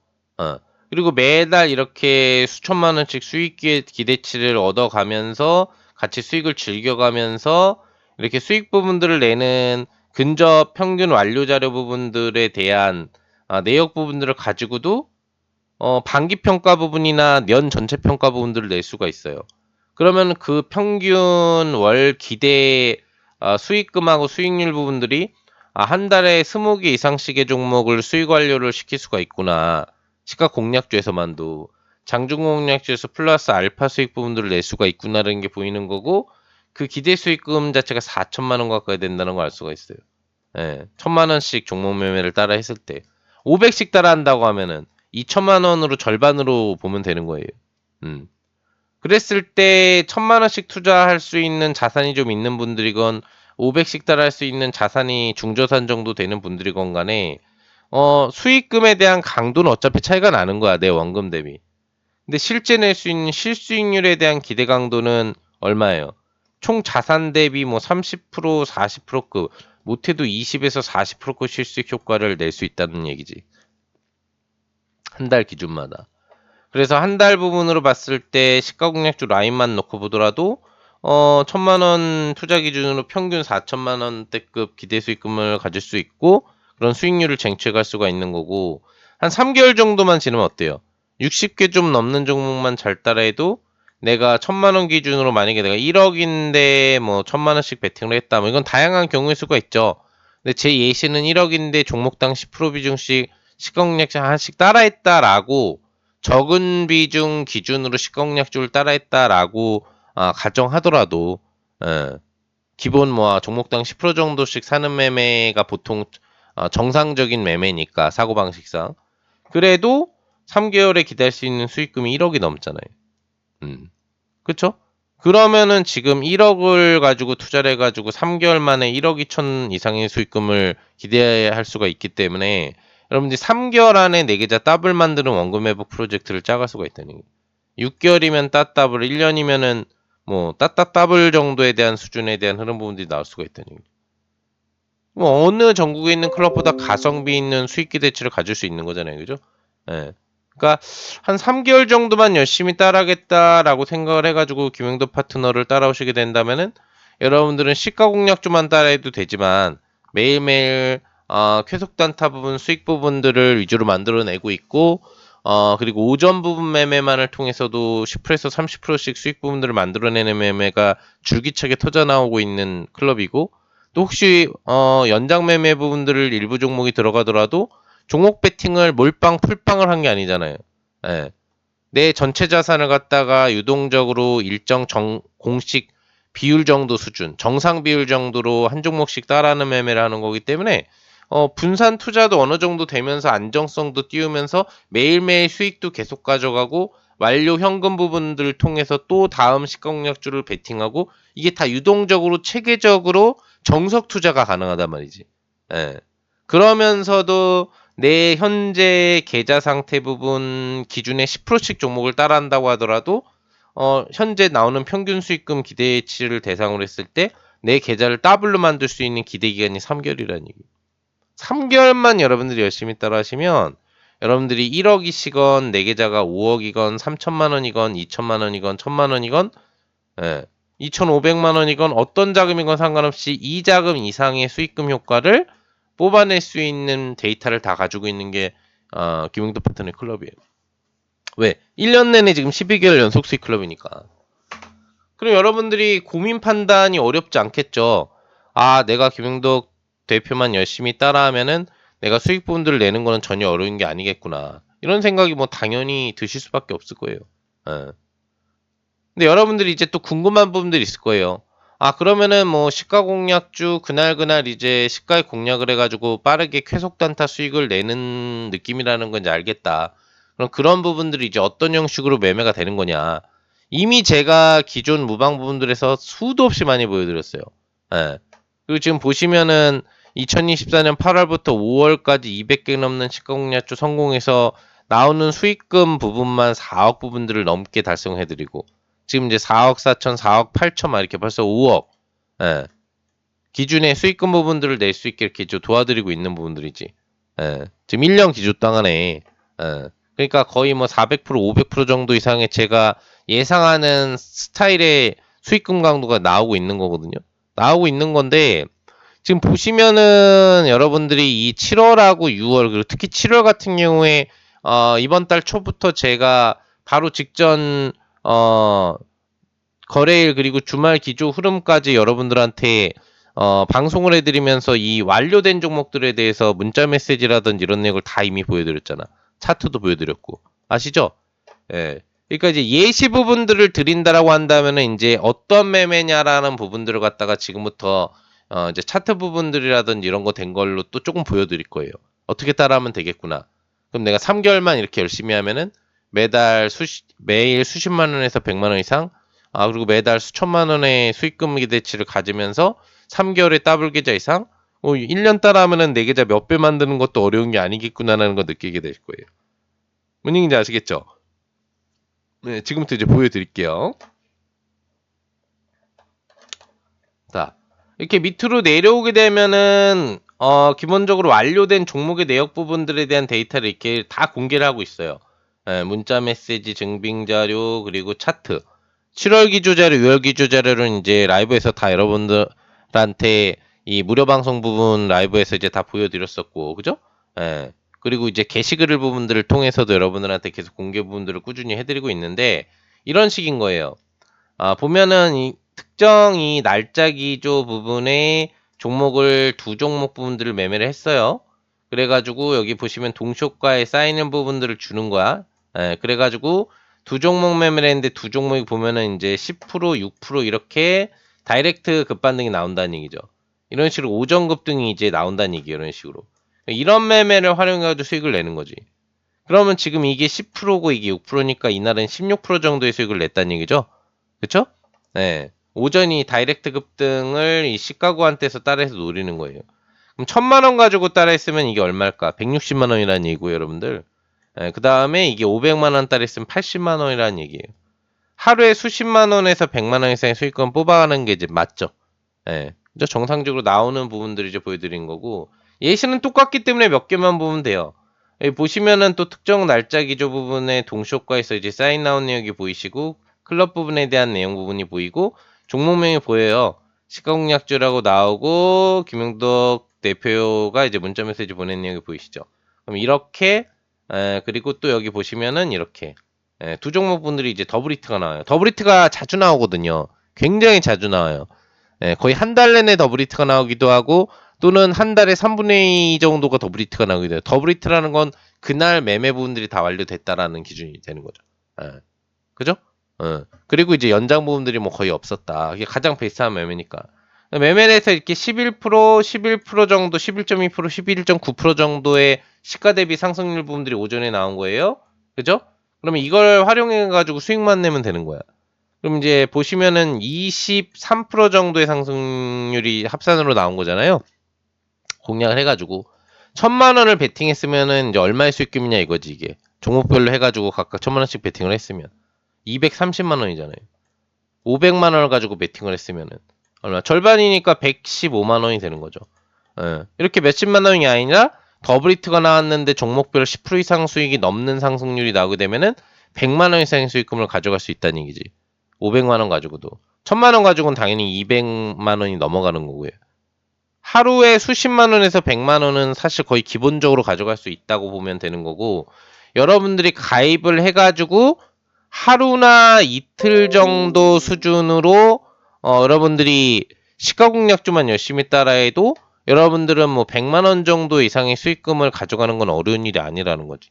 그리고 매달 이렇게 수천만 원씩 수익 기대치를 얻어가면서 같이 수익을 즐겨가면서 이렇게 수익 부분들을 내는 근접 평균 완료 자료 부분들에 대한 내역 부분들을 가지고도 반기 평가 부분이나 년 전체 평가 부분들을 낼 수가 있어요. 그러면 그 평균 월 기대 수익금하고 수익률 부분들이 한 달에 20개 이상씩의 종목을 수익 완료를 시킬 수가 있구나. 시가 공략주에서만도 장중 공략주에서 플러스 알파 수익 부분들을 낼 수가 있구나라는 게 보이는 거고, 그 기대 수익금 자체가 4천만 원 가까이 된다는 걸 알 수가 있어요. 예, 1,000만 원씩 종목 매매를 따라 했을 때 500씩 따라 한다고 하면은 2천만 원으로 절반으로 보면 되는 거예요. 음. 그랬을 때 1,000만 원씩 투자할 수 있는 자산이 좀 있는 분들이건 500씩 따라 할 수 있는 자산이 중저산 정도 되는 분들이건 간에 수익금에 대한 강도는 어차피 차이가 나는 거야, 내 원금 대비. 근데 실제 낼 수 있는 실수익률에 대한 기대 강도는 얼마예요? 총 자산 대비 뭐 30%, 40%급, 못해도 20에서 40%급 실수익 효과를 낼 수 있다는 얘기지. 한 달 기준마다. 그래서 한 달 부분으로 봤을 때 시가공략주 라인만 놓고 보더라도 1,000만 원 투자 기준으로 평균 4천만 원대급 기대 수익금을 가질 수 있고, 그런 수익률을 쟁취할 수가 있는 거고, 한 3개월 정도만 지나면 어때요? 60개 좀 넘는 종목만 잘 따라해도 내가 1,000만 원 기준으로 만약에 내가 1억인데 뭐 1,000만 원씩 베팅을 했다. 뭐 이건 다양한 경우일 수가 있죠. 근데 제 예시는 1억인데 종목당 10% 비중씩 시가공략주 하나씩 따라했다라고 적은 비중 기준으로 시가공략주를 따라했다라고 가정하더라도, 예, 기본 뭐 종목당 10% 정도씩 사는 매매가 보통 정상적인 매매니까 사고방식상. 그래도 3개월에 기대할 수 있는 수익금이 1억이 넘잖아요. 그쵸? 그러면은 지금 1억을 가지고 투자를 해가지고 3개월 만에 1억 2천 이상의 수익금을 기대할 수가 있기 때문에 여러분들이 3개월 안에 내 계좌 더블 만드는 원금 회복 프로젝트를 짜갈 수가 있다는 거예요. 6개월이면 따더블, 1년이면은 뭐 따따더블 정도에 대한 수준에 대한 흐름 부분들이 나올 수가 있다는 거예요. 뭐 어느 전국에 있는 클럽보다 가성비 있는 수익 기대치를 가질 수 있는 거잖아요. 그죠? 예. 그러니까 한 3개월 정도만 열심히 따라하겠다라고 생각을 해가지고 김영도 파트너를 따라오시게 된다면은 여러분들은 시가 공략주만 따라해도 되지만 매일매일 쾌속 단타 부분 수익 부분들을 위주로 만들어내고 있고, 그리고 오전 부분 매매만을 통해서도 10%에서 30%씩 수익 부분들을 만들어내는 매매가 줄기차게 터져 나오고 있는 클럽이고, 또 혹시 연장 매매 부분들을 일부 종목이 들어가더라도 종목 베팅을 몰빵 풀빵을 한 게 아니잖아요. 예. 내 전체 자산을 갖다가 유동적으로 일정 공식 비율 정도 수준, 정상 비율 정도로 한 종목씩 따라하는 매매를 하는 거기 때문에 분산 투자도 어느 정도 되면서 안정성도 띄우면서 매일매일 수익도 계속 가져가고 완료 현금 부분들을 통해서 또 다음 시가공략주를 베팅하고 이게 다 유동적으로 체계적으로 정석 투자가 가능하단 말이지. 예. 그러면서도 내 현재 계좌 상태 부분 기준의 10%씩 종목을 따라한다고 하더라도 현재 나오는 평균 수익금 기대치를 대상으로 했을 때 내 계좌를 더블로 만들 수 있는 기대 기간이 3개월이라는 얘기. 3개월만 여러분들이 열심히 따라 하시면 여러분들이 1억이시건 내 계좌가 5억이건 3천만 원이건 2천만 원이건 1천만 원이건 2,500만 원이건 어떤 자금이건 상관없이 이 자금 이상의 수익금 효과를 뽑아낼 수 있는 데이터를 다 가지고 있는 게 김용도 파트너 클럽이에요. 왜? 1년 내내 지금 12개월 연속 수익 클럽이니까. 그럼 여러분들이 고민 판단이 어렵지 않겠죠. 아, 내가 김용덕 대표만 열심히 따라하면은 내가 수익 부분들을 내는 거는 전혀 어려운 게 아니겠구나. 이런 생각이 뭐 당연히 드실 수밖에 없을 거예요. 예. 근데 여러분들이 이제 또 궁금한 부분들이 있을 거예요. 아, 그러면은 뭐 시가 공략주 그날 이제 시가에 공략을 해가지고 빠르게 쾌속 단타 수익을 내는 느낌이라는 건 이제 알겠다. 그럼 그런 부분들이 이제 어떤 형식으로 매매가 되는 거냐. 이미 제가 기존 무방 부분들에서 수도 없이 많이 보여드렸어요. 예. 그리고 지금 보시면은 2024년 8월부터 5월까지 200개 넘는 시가 공략주 성공해서 나오는 수익금 부분만 4억 부분들을 넘게 달성해드리고 지금 이제 4억 4천, 4억 8천 막 이렇게 벌써 5억. 예. 기준의 수익금 부분들을 낼 수 있게 이렇게 도와드리고 있는 부분들이지. 예. 지금 1년 기준 동안에. 예. 그러니까 거의 뭐 400%, 500% 정도 이상의 제가 예상하는 스타일의 수익금 강도가 나오고 있는 거거든요. 나오고 있는 건데 지금 보시면은 여러분들이 이 7월하고 6월 그리고 특히 7월 같은 경우에 이번 달 초부터 제가 바로 직전 거래일 그리고 주말 기조 흐름까지 여러분들한테 방송을 해드리면서 이 완료된 종목들에 대해서 문자 메시지라든지 이런 내용을 다 이미 보여드렸잖아. 차트도 보여드렸고 아시죠? 예. 그러니까 이제 예시 부분들을 드린다라고 한다면은 이제 어떤 매매냐라는 부분들을 갖다가 지금부터 이제 차트 부분들이라든지 이런 거 된 걸로 또 조금 보여드릴 거예요. 어떻게 따라하면 되겠구나. 그럼 내가 3개월만 이렇게 열심히 하면은 매일 수십만 원에서 100만 원 이상 그리고 매달 수천만 원의 수익금 기대치를 가지면서 3개월에 더블 계좌 이상 1년 따라하면은 내 계좌 몇 배 만드는 것도 어려운 게 아니겠구나라는 거 느끼게 될 거예요. 무슨 얘기인지 아시겠죠? 네, 지금부터 이제 보여드릴게요. 자, 이렇게 밑으로 내려오게 되면은, 기본적으로 완료된 종목의 내역 부분들에 대한 데이터를 이렇게 다 공개를 하고 있어요. 문자 메시지, 증빙 자료, 그리고 차트. 7월 기조 자료, 6월 기조 자료는 이제 라이브에서 다 여러분들한테 이 무료 방송 부분 라이브에서 이제 다 보여드렸었고, 그죠? 예. 그리고 이제 게시글 부분들을 통해서도 여러분들한테 계속 공개 부분들을 꾸준히 해드리고 있는데, 이런 식인 거예요. 보면은 이 특정 이 날짜 기조 부분에 종목을 두 종목 부분들을 매매를 했어요. 그래가지고 여기 보시면 동시효과에 쌓이는 부분들을 주는 거야. 그래가지고 두 종목 매매를 했는데 두 종목이 보면은 이제 10%, 6% 이렇게 다이렉트 급반등이 나온다는 얘기죠. 이런 식으로 오전 급등이 이제 나온다는 얘기예요. 이런 식으로. 이런 매매를 활용해가지고 수익을 내는 거지. 그러면 지금 이게 10%고 이게 6%니까 이날은 16% 정도의 수익을 냈다는 얘기죠. 그쵸? 네. 오전이 다이렉트 급등을 이 시가구한테서 따라해서 노리는 거예요. 그럼 1000만원 가지고 따라했으면 이게 얼마일까? 160만원이라는 얘기고, 여러분들. 그 다음에 이게 500만원 따라했으면 80만원이라는 얘기예요. 하루에 수십만원에서 100만원 이상의 수익금 뽑아가는 게 이제 맞죠? 예. 그죠? 정상적으로 나오는 부분들을 이제 보여드린 거고, 예시는 똑같기 때문에 몇 개만 보면 돼요. 여기 보시면은 또 특정 날짜 기조 부분에 동시효과에서 이제 사인 나온 내역이 보이시고, 클럽 부분에 대한 내용 부분이 보이고, 종목명이 보여요. 시가공략주라고 나오고, 김영덕 대표가 이제 문자 메시지 보낸 내용이 보이시죠? 그럼 이렇게, 그리고 또 여기 보시면은 이렇게, 두 종목 분들이 이제 더블 히트가 나와요. 더블 히트가 자주 나오거든요. 굉장히 자주 나와요. 거의 한 달 내내 더블 히트가 나오기도 하고 또는 한 달에 3분의 2 정도가 더블 히트가 나오기도 해요. 더블 히트라는 건 그날 매매 부분들이 다 완료됐다라는 기준이 되는 거죠. 그죠? 그리고 이제 연장 부분들이 뭐 거의 없었다. 이게 가장 베스트한 매매니까. 매매에서 이렇게 11% 정도, 11.2%, 11.9% 정도의 시가 대비 상승률 부분들이 오전에 나온 거예요. 그죠? 그러면 이걸 활용해가지고 수익만 내면 되는 거야. 그럼 이제 보시면은 23% 정도의 상승률이 합산으로 나온 거잖아요. 공략을 해가지고. 1000만원을 베팅했으면은 이제 얼마의 수익금이냐 이거지, 이게. 종목별로 해가지고 각각 1000만원씩 베팅을 했으면. 230만원이잖아요. 500만원을 가지고 베팅을 했으면은. 얼마? 절반이니까 115만원이 되는 거죠. 예. 이렇게 몇십만원이 아니라 더블 히트가 나왔는데 종목별 10% 이상 수익이 넘는 상승률이 나오게 되면은 100만원 이상의 수익금을 가져갈 수 있다는 얘기지. 500만원 가지고도. 1000만원 가지고는 당연히 200만원이 넘어가는 거고요. 하루에 수십만원에서 100만원은 사실 거의 기본적으로 가져갈 수 있다고 보면 되는 거고, 여러분들이 가입을 해가지고 하루나 이틀 정도 수준으로 여러분들이 시가공략주만 열심히 따라해도 여러분들은 뭐 100만원 정도 이상의 수익금을 가져가는 건 어려운 일이 아니라는 거지.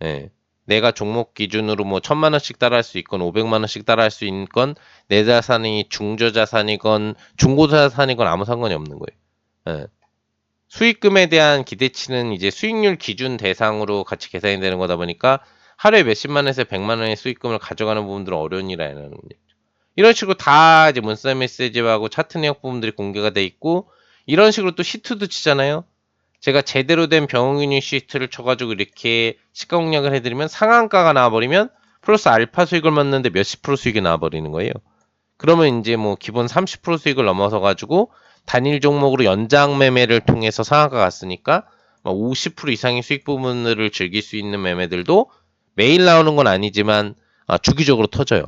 예. 내가 종목 기준으로 뭐 1000만원씩 따라할 수 있건 500만원씩 따라할 수 있건 내 자산이 중저자산이건 중고자산이건 아무 상관이 없는 거예요. 예. 수익금에 대한 기대치는 이제 수익률 기준 대상으로 같이 계산이 되는 거다 보니까 하루에 몇십만원에서 100만원의 수익금을 가져가는 부분들은 어려운 일이 아니라는 거죠. 이런 식으로 다 이제 문서 메시지하고 차트 내역 부분들이 공개가 돼 있고, 이런 식으로 또 시트도 치잖아요. 제가 제대로 된 병용윤 시트를 쳐가지고 이렇게 시가 공략을 해드리면 상한가가 나와버리면 플러스 알파 수익을 맞는데 몇십 프로 수익이 나와버리는 거예요. 그러면 이제 뭐 기본 30% 수익을 넘어서 가지고 단일 종목으로 연장 매매를 통해서 상한가 갔으니까 50% 이상의 수익 부분을 즐길 수 있는 매매들도 매일 나오는 건 아니지만 주기적으로 터져요.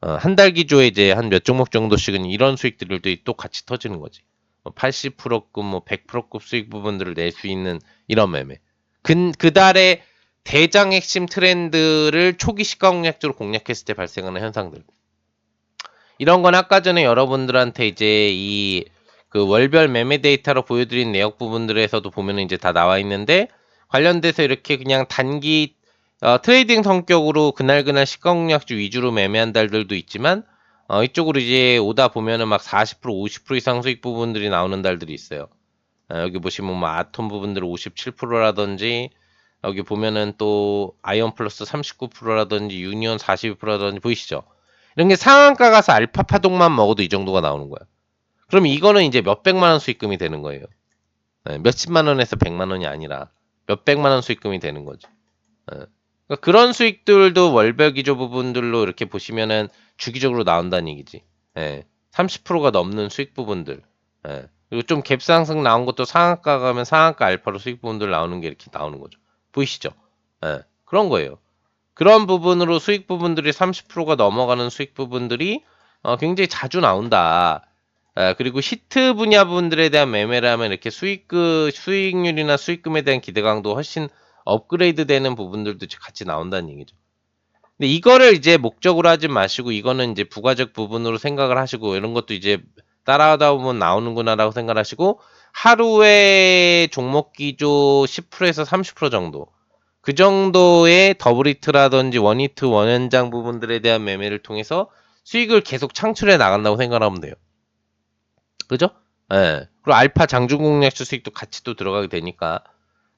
한 달 기조에 이제 한 몇 종목 정도씩은 이런 수익들도 또 같이 터지는 거지. 80%급, 뭐 100%급 수익 부분들을 낼 수 있는 이런 매매. 그 달의 대장 핵심 트렌드를 초기 시가 공략적으로 공략했을 때 발생하는 현상들. 이런 건 아까 전에 여러분들한테 이제 이 그 월별 매매 데이터로 보여드린 내역 부분들에서도 보면은 이제 다 나와 있는데, 관련돼서 이렇게 그냥 단기 트레이딩 성격으로 그날그날 시가공략주 위주로 매매한 달들도 있지만, 이쪽으로 이제 오다 보면은 막 40%, 50% 이상 수익 부분들이 나오는 달들이 있어요. 여기 보시면 뭐 아톰 부분들 57%라든지, 여기 보면은 또 아이언 플러스 39%라든지 유니온 42%라든지 보이시죠? 이런 게 상한가 가서 알파 파동만 먹어도 이 정도가 나오는 거야. 그럼 이거는 이제 몇백만 원 수익금이 되는 거예요. 몇십만 원에서 100만 원이 아니라 몇백만 원 수익금이 되는 거죠. 그러니까 그런 수익들도 월별 기조 부분들로 이렇게 보시면은 주기적으로 나온다는 얘기지. 30%가 넘는 수익 부분들. 그리고 좀 갭상승 나온 것도 상한가 가면 상한가 알파로 수익 부분들 나오는 게 이렇게 나오는 거죠. 보이시죠? 그런 거예요. 그런 부분으로 수익 부분들이 30%가 넘어가는 수익 부분들이 굉장히 자주 나온다. 그리고 히트 분야 부분들에 대한 매매를 하면 이렇게 수익률이나 수익금에 대한 기대감도 훨씬 업그레이드 되는 부분들도 같이 나온다는 얘기죠. 근데 이거를 이제 목적으로 하지 마시고, 이거는 이제 부가적 부분으로 생각을 하시고, 이런 것도 이제 따라하다 보면 나오는구나라고 생각하시고, 하루에 종목 기조 10%에서 30% 정도, 그 정도의 더블 히트라든지 원 히트 원연장 부분들에 대한 매매를 통해서 수익을 계속 창출해 나간다고 생각하면 돼요. 그죠? 그리고 알파 장중공략주 수익도 같이 또 들어가게 되니까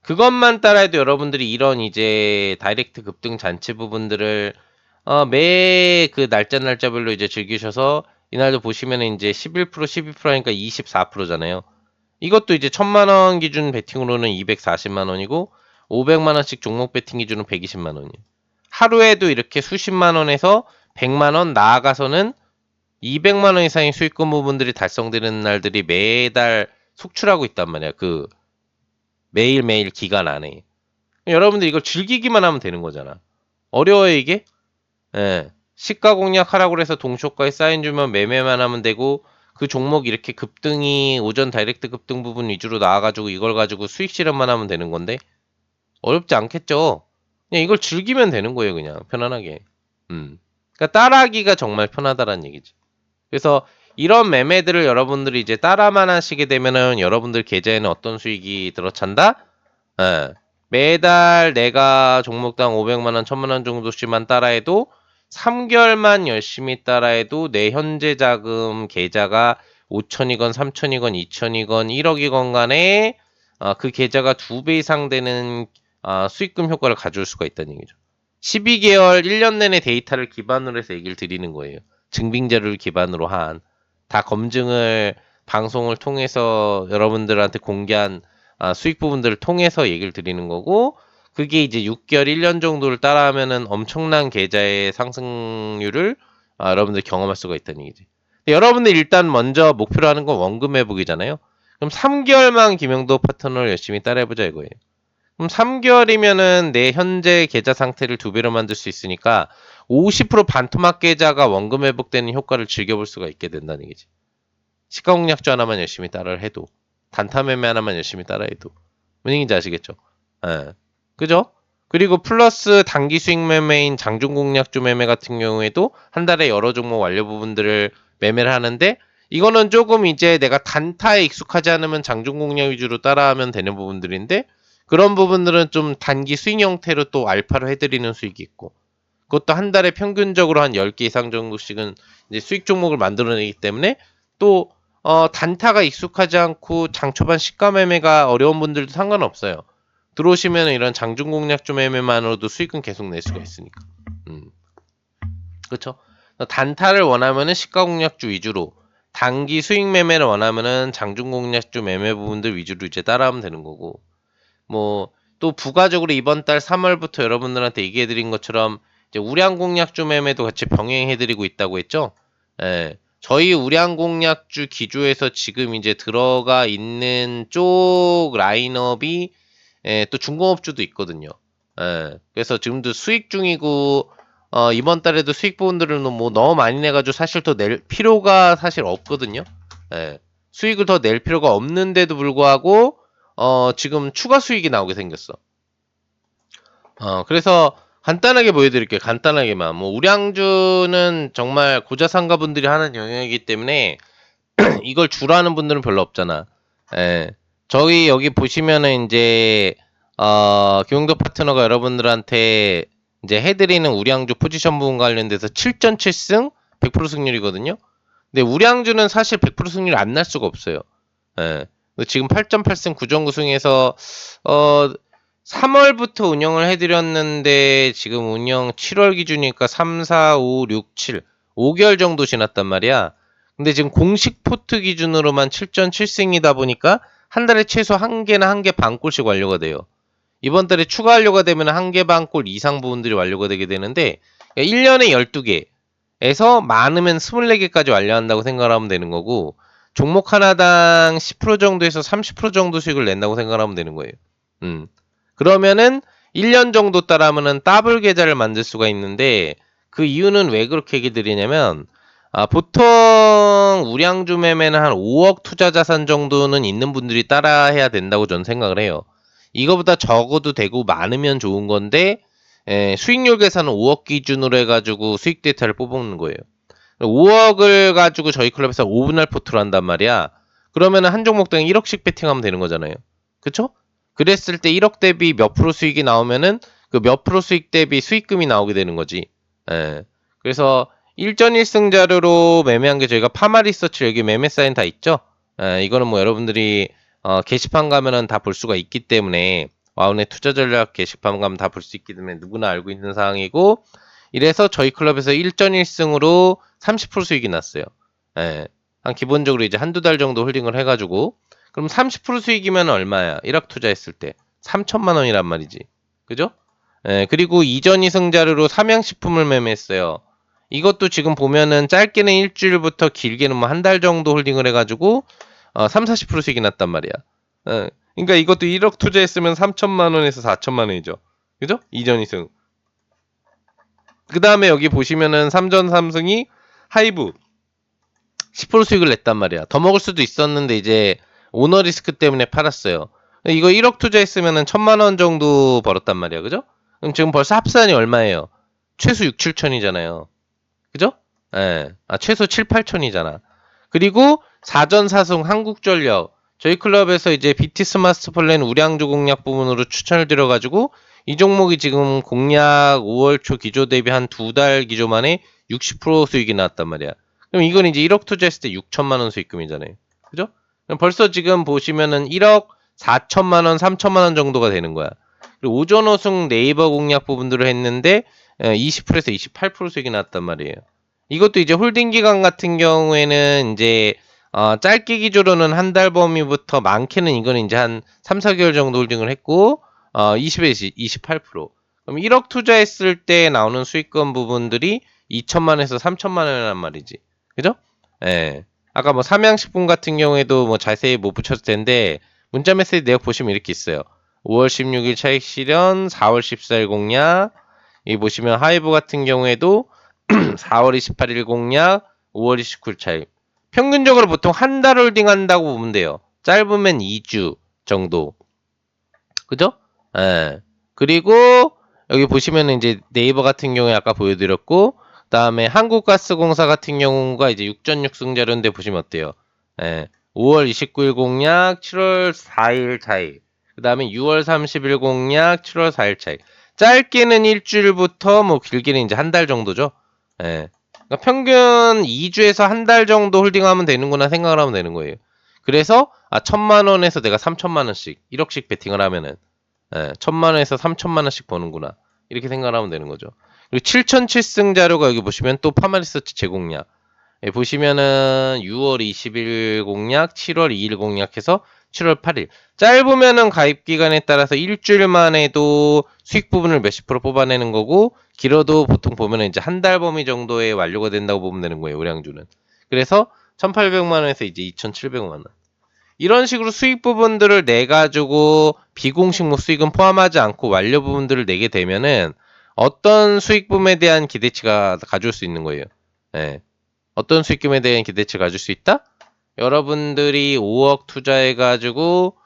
그것만 따라해도 여러분들이 이런 이제 다이렉트 급등 잔치 부분들을 매 그 날짜별로 이제 즐기셔서, 이날도 보시면은 이제 11% 12% 하니까 24%잖아요. 이것도 이제 1000만원 기준 베팅으로는 240만원이고 500만원씩 종목 베팅 기준은 120만원이에요. 하루에도 이렇게 수십만원에서 100만원 나아가서는 200만원 이상의 수익금 부분들이 달성되는 날들이 매달 속출하고 있단 말이야. 그 매일매일 기간 안에. 여러분들 이걸 즐기기만 하면 되는 거잖아. 어려워요, 이게? 시가 공략하라고 해서 동시효과에 사인 주면 매매만 하면 되고, 그 종목 이렇게 급등이 오전 다이렉트 급등 부분 위주로 나와가지고 이걸 가지고 수익 실현만 하면 되는 건데 어렵지 않겠죠? 그냥 이걸 즐기면 되는 거예요, 그냥 편안하게. 그러니까 따라하기가 정말 편하다라는 얘기지. 그래서 이런 매매들을 여러분들이 이제 따라만 하시게 되면은 여러분들 계좌에는 어떤 수익이 들어찬다? 예. 매달 내가 종목당 500만원, 1000만원 정도씩만 따라해도 3개월만 열심히 따라해도 내 현재 자금 계좌가 5천이건 3천이건 2천이건 1억이건 간에 그 계좌가 2배 이상 되는 수익금 효과를 가져올 수가 있다는 얘기죠. 12개월 1년 내내 데이터를 기반으로 해서 얘기를 드리는 거예요. 증빙자료를 기반으로 한 다 검증을 방송을 통해서 여러분들한테 공개한 수익 부분들을 통해서 얘기를 드리는 거고, 그게 이제 6개월 1년 정도를 따라하면은 엄청난 계좌의 상승률을 여러분들 경험할 수가 있다는 얘기지. 여러분들 일단 먼저 목표로 하는 건 원금 회복이잖아요. 그럼 3개월만 김영도 파트너를 열심히 따라해보자 이거예요. 그럼 3개월이면은 내 현재 계좌 상태를 2배로 만들 수 있으니까 50% 반토막 계좌가 원금 회복되는 효과를 즐겨볼 수가 있게 된다는 얘기지. 시가공략주 하나만 열심히 따라 해도, 단타 매매 하나만 열심히 따라 해도 무슨 얘기인지 아시겠죠? 예. 그죠? 그리고 플러스 단기 수익 매매인 장중공략주 매매 같은 경우에도 한 달에 여러 종목 완료 부분들을 매매를 하는데, 이거는 조금 이제 내가 단타에 익숙하지 않으면 장중공략 위주로 따라하면 되는 부분들인데, 그런 부분들은 좀 단기 수익 형태로 또 알파로 해드리는 수익이 있고, 그것도 한 달에 평균적으로 한 10개 이상 정도씩은 이제 수익 종목을 만들어내기 때문에, 또 단타가 익숙하지 않고 장초반 시가 매매가 어려운 분들도 상관없어요. 들어오시면 이런 장중공략주 매매만으로도 수익은 계속 낼 수가 있으니까. 그렇죠? 단타를 원하면은 시가공략주 위주로, 단기 수익 매매를 원하면은 장중공략주 매매 부분들 위주로 이제 따라하면 되는 거고, 뭐 또 부가적으로 이번 달 3월부터 여러분들한테 얘기해드린 것처럼 이제 우량공략주 매매도 같이 병행해드리고 있다고 했죠. 예. 저희 우량공략주 기조에서 지금 이제 들어가 있는 쪽 라인업이 또 중공업주도 있거든요. 예. 그래서 지금도 수익 중이고, 이번 달에도 수익 부분들은 뭐 너무 많이 내가지고 사실 더 낼 필요가 사실 없거든요. 예. 수익을 더 낼 필요가 없는데도 불구하고 지금 추가 수익이 나오게 생겼어. 그래서 간단하게 보여드릴게요. 간단하게만. 뭐 우량주는 정말 고자상가분들이 하는 영역이기 때문에 이걸 주로 하는 분들은 별로 없잖아. 예. 저희 여기 보시면은 이제 경도 파트너가 여러분들한테 이제 해드리는 우량주 포지션 부분 관련돼서 7전 7승 100% 승률이거든요. 근데 우량주는 사실 100% 승률이 안 날 수가 없어요. 예. 지금 8전 8승 9전 9승에서 3월부터 운영을 해드렸는데 지금 운영 7월 기준이니까 3, 4, 5, 6, 7 5개월 정도 지났단 말이야. 근데 지금 공식 포트 기준으로만 7전 7승이다 보니까 한 달에 최소 1개나 1개 반골씩 완료가 돼요. 이번 달에 추가 완료가 되면 1개 반골 이상 부분들이 완료가 되게 되는데, 1년에 12개에서 많으면 24개까지 완료한다고 생각하면 되는 거고, 종목 하나당 10% 정도에서 30% 정도 수익을 낸다고 생각하면 되는 거예요. 그러면은 1년 정도 따라하면은 더블 계좌를 만들 수가 있는데, 그 이유는 왜 그렇게 얘기 드리냐면, 보통 우량주 매매는 한 5억 투자 자산 정도는 있는 분들이 따라해야 된다고 저는 생각을 해요. 이거보다 적어도 되고 많으면 좋은 건데, 수익률 계산은 5억 기준으로 해가지고 수익 데이터를 뽑는 거예요. 5억을 가지고 저희 클럽에서 5분할 포트를 한단 말이야. 그러면 한 종목당 1억씩 베팅하면 되는 거잖아요. 그쵸? 그랬을 때 1억 대비 몇 프로 수익이 나오면은 그 몇 프로 수익 대비 수익금이 나오게 되는 거지. 예. 그래서 1전 1승 자료로 매매한 게 저희가 파마리서치 여기 매매 사인 다 있죠? 이거는 뭐 여러분들이 게시판 가면은 다 볼 수가 있기 때문에, 와운의 투자 전략 게시판 가면 다 볼 수 있기 때문에 누구나 알고 있는 사항이고, 이래서 저희 클럽에서 1전 1승으로 30% 수익이 났어요. 예. 한 기본적으로 이제 한두 달 정도 홀딩을 해가지고, 그럼 30% 수익이면 얼마야? 1억 투자했을 때 3천만 원이란 말이지. 그죠? 예, 그리고 이전 2승 자료로 삼양식품을 매매했어요. 이것도 지금 보면은 짧게는 일주일부터 길게는 뭐 한 달 정도 홀딩을 해가지고 3, 40% 수익이 났단 말이야. 그러니까 이것도 1억 투자했으면 3천만 원에서 4천만 원이죠. 그죠? 이전 2승. 그 다음에 여기 보시면은 3전 3승이 하이브 10% 수익을 냈단 말이야. 더 먹을 수도 있었는데 이제 오너 리스크 때문에 팔았어요. 이거 1억 투자했으면은 1,000만 원 정도 벌었단 말이야. 그죠? 그럼 지금 벌써 합산이 얼마예요? 최소 6, 7천이잖아요. 그죠? 예. 최소 7, 8천이잖아. 그리고 4전 4승 한국전력. 저희 클럽에서 이제 BT 스마트 플랜 우량주 공략 부분으로 추천을 드려가지고 이 종목이 지금 공략 5월 초 기조 대비 한 2달 기조 만에 60% 수익이 나왔단 말이야. 그럼 이건 이제 1억 투자했을 때 6천만 원 수익금이잖아요. 그죠? 그럼 벌써 지금 보시면은 1억 4천만 원, 3천만 원 정도가 되는 거야. 그리고 오전호승 네이버 공략 부분들을 했는데 20%에서 28% 수익이 났단 말이에요. 이것도 이제 홀딩 기간 같은 경우에는 이제 짧게 기조로는 한 달 범위부터 많게는 이거는 이제 한 3, 4개월 정도 홀딩을 했고 20에서 28%. 그럼 1억 투자했을 때 나오는 수익금 부분들이 2천만 원에서 3천만 원이란 말이지. 그죠? 예. 아까 뭐 삼양식품 같은 경우에도 뭐 자세히 못 붙였을 텐데 문자 메시지 내역 보시면 이렇게 있어요. 5월 16일 차익 실현, 4월 14일 공략. 여기 보시면 하이브 같은 경우에도 4월 28일 공략, 5월 29일 차익. 평균적으로 보통 한 달 홀딩 한다고 보면 돼요. 짧으면 2주 정도. 그죠? 예. 그리고 여기 보시면 이제 네이버 같은 경우에 아까 보여드렸고, 그다음에 한국가스공사 같은 경우가 이제 6.6 승자료인데 보시면 어때요? 예. 5월 29일 공략, 7월 4일 차익. 그다음에 6월 30일 공략, 7월 4일 차익. 짧게는 일주일부터 뭐 길게는 이제 한 달 정도죠. 예. 그러니까 평균 2주에서 한 달 정도 홀딩하면 되는구나 생각을 하면 되는 거예요. 그래서 1,000만 원에서 내가 3천만 원씩 1억씩 베팅을 하면은 1,000만 원에서 3천만 원씩 버는구나. 이렇게 생각을 하면 되는 거죠. 그리고 7,007승 자료가 여기 보시면 또 파마리서치 제공략. 보시면은 6월 20일 공략, 7월 2일 공략해서 7월 8일. 짧으면은 가입 기간에 따라서 일주일만 해도 수익 부분을 몇십 프로 뽑아내는 거고, 길어도 보통 보면은 이제 한 달 범위 정도에 완료가 된다고 보면 되는 거예요, 우량주는. 그래서 1,800만 원에서 이제 2,700만 원. 이런 식으로 수익 부분들을 내 가지고 비공식 뭐 수익은 포함하지 않고 완료 부분들을 내게 되면은 어떤 수익 부분에 대한 기대치가 가져올 수 있는 거예요. 예. 어떤 수익금에 대한 기대치를 가질 수 있다? 여러분들이 5억 투자해가지고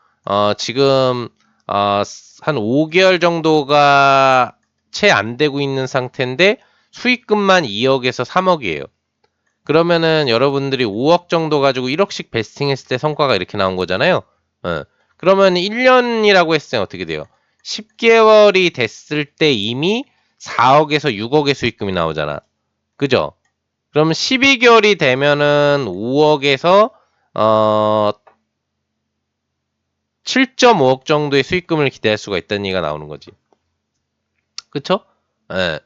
지금 한 5개월 정도가 채 안 되고 있는 상태인데 수익금만 2억에서 3억이에요. 그러면은 여러분들이 5억 정도 가지고 1억씩 베스팅했을 때 성과가 이렇게 나온 거잖아요. 그러면 1년이라고 했을 때 어떻게 돼요? 10개월이 됐을 때 이미 4억에서 6억의 수익금이 나오잖아. 그죠? 그러면 12개월이 되면은 5억에서 7.5억 정도의 수익금을 기대할 수가 있다는 얘기가 나오는 거지. 그쵸? 예.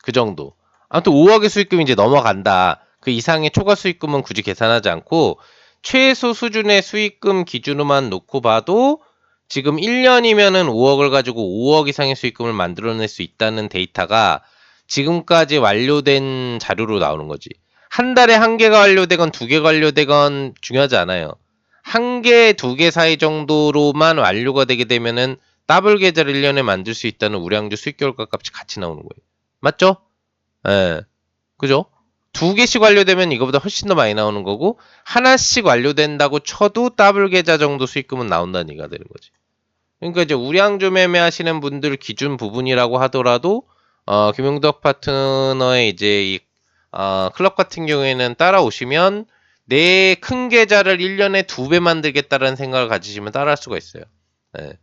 그 정도. 아무튼 5억의 수익금이 이제 넘어간다. 그 이상의 초과 수익금은 굳이 계산하지 않고 최소 수준의 수익금 기준으로만 놓고 봐도 지금 1년이면은 5억을 가지고 5억 이상의 수익금을 만들어낼 수 있다는 데이터가 지금까지 완료된 자료로 나오는 거지. 한 달에 한 개가 완료되건 두 개가 완료되건 중요하지 않아요. 한 개, 두 개 사이 정도로만 완료가 되게 되면은 더블 계좌를 1년에 만들 수 있다는 우량주 수익 결과 값이 같이 나오는 거예요. 맞죠? 예. 그죠? 두 개씩 완료되면 이거보다 훨씬 더 많이 나오는 거고, 하나씩 완료된다고 쳐도 더블 계좌 정도 수익금은 나온다는 얘기가 되는 거지. 그러니까 이제 우량주 매매하시는 분들 기준 부분이라고 하더라도, 김용덕 파트너의 이제 이, 클럽 같은 경우에는 따라오시면, 내 큰 계좌를 1년에 2배 만들겠다라는 생각을 가지시면 따라할 수가 있어요. 예.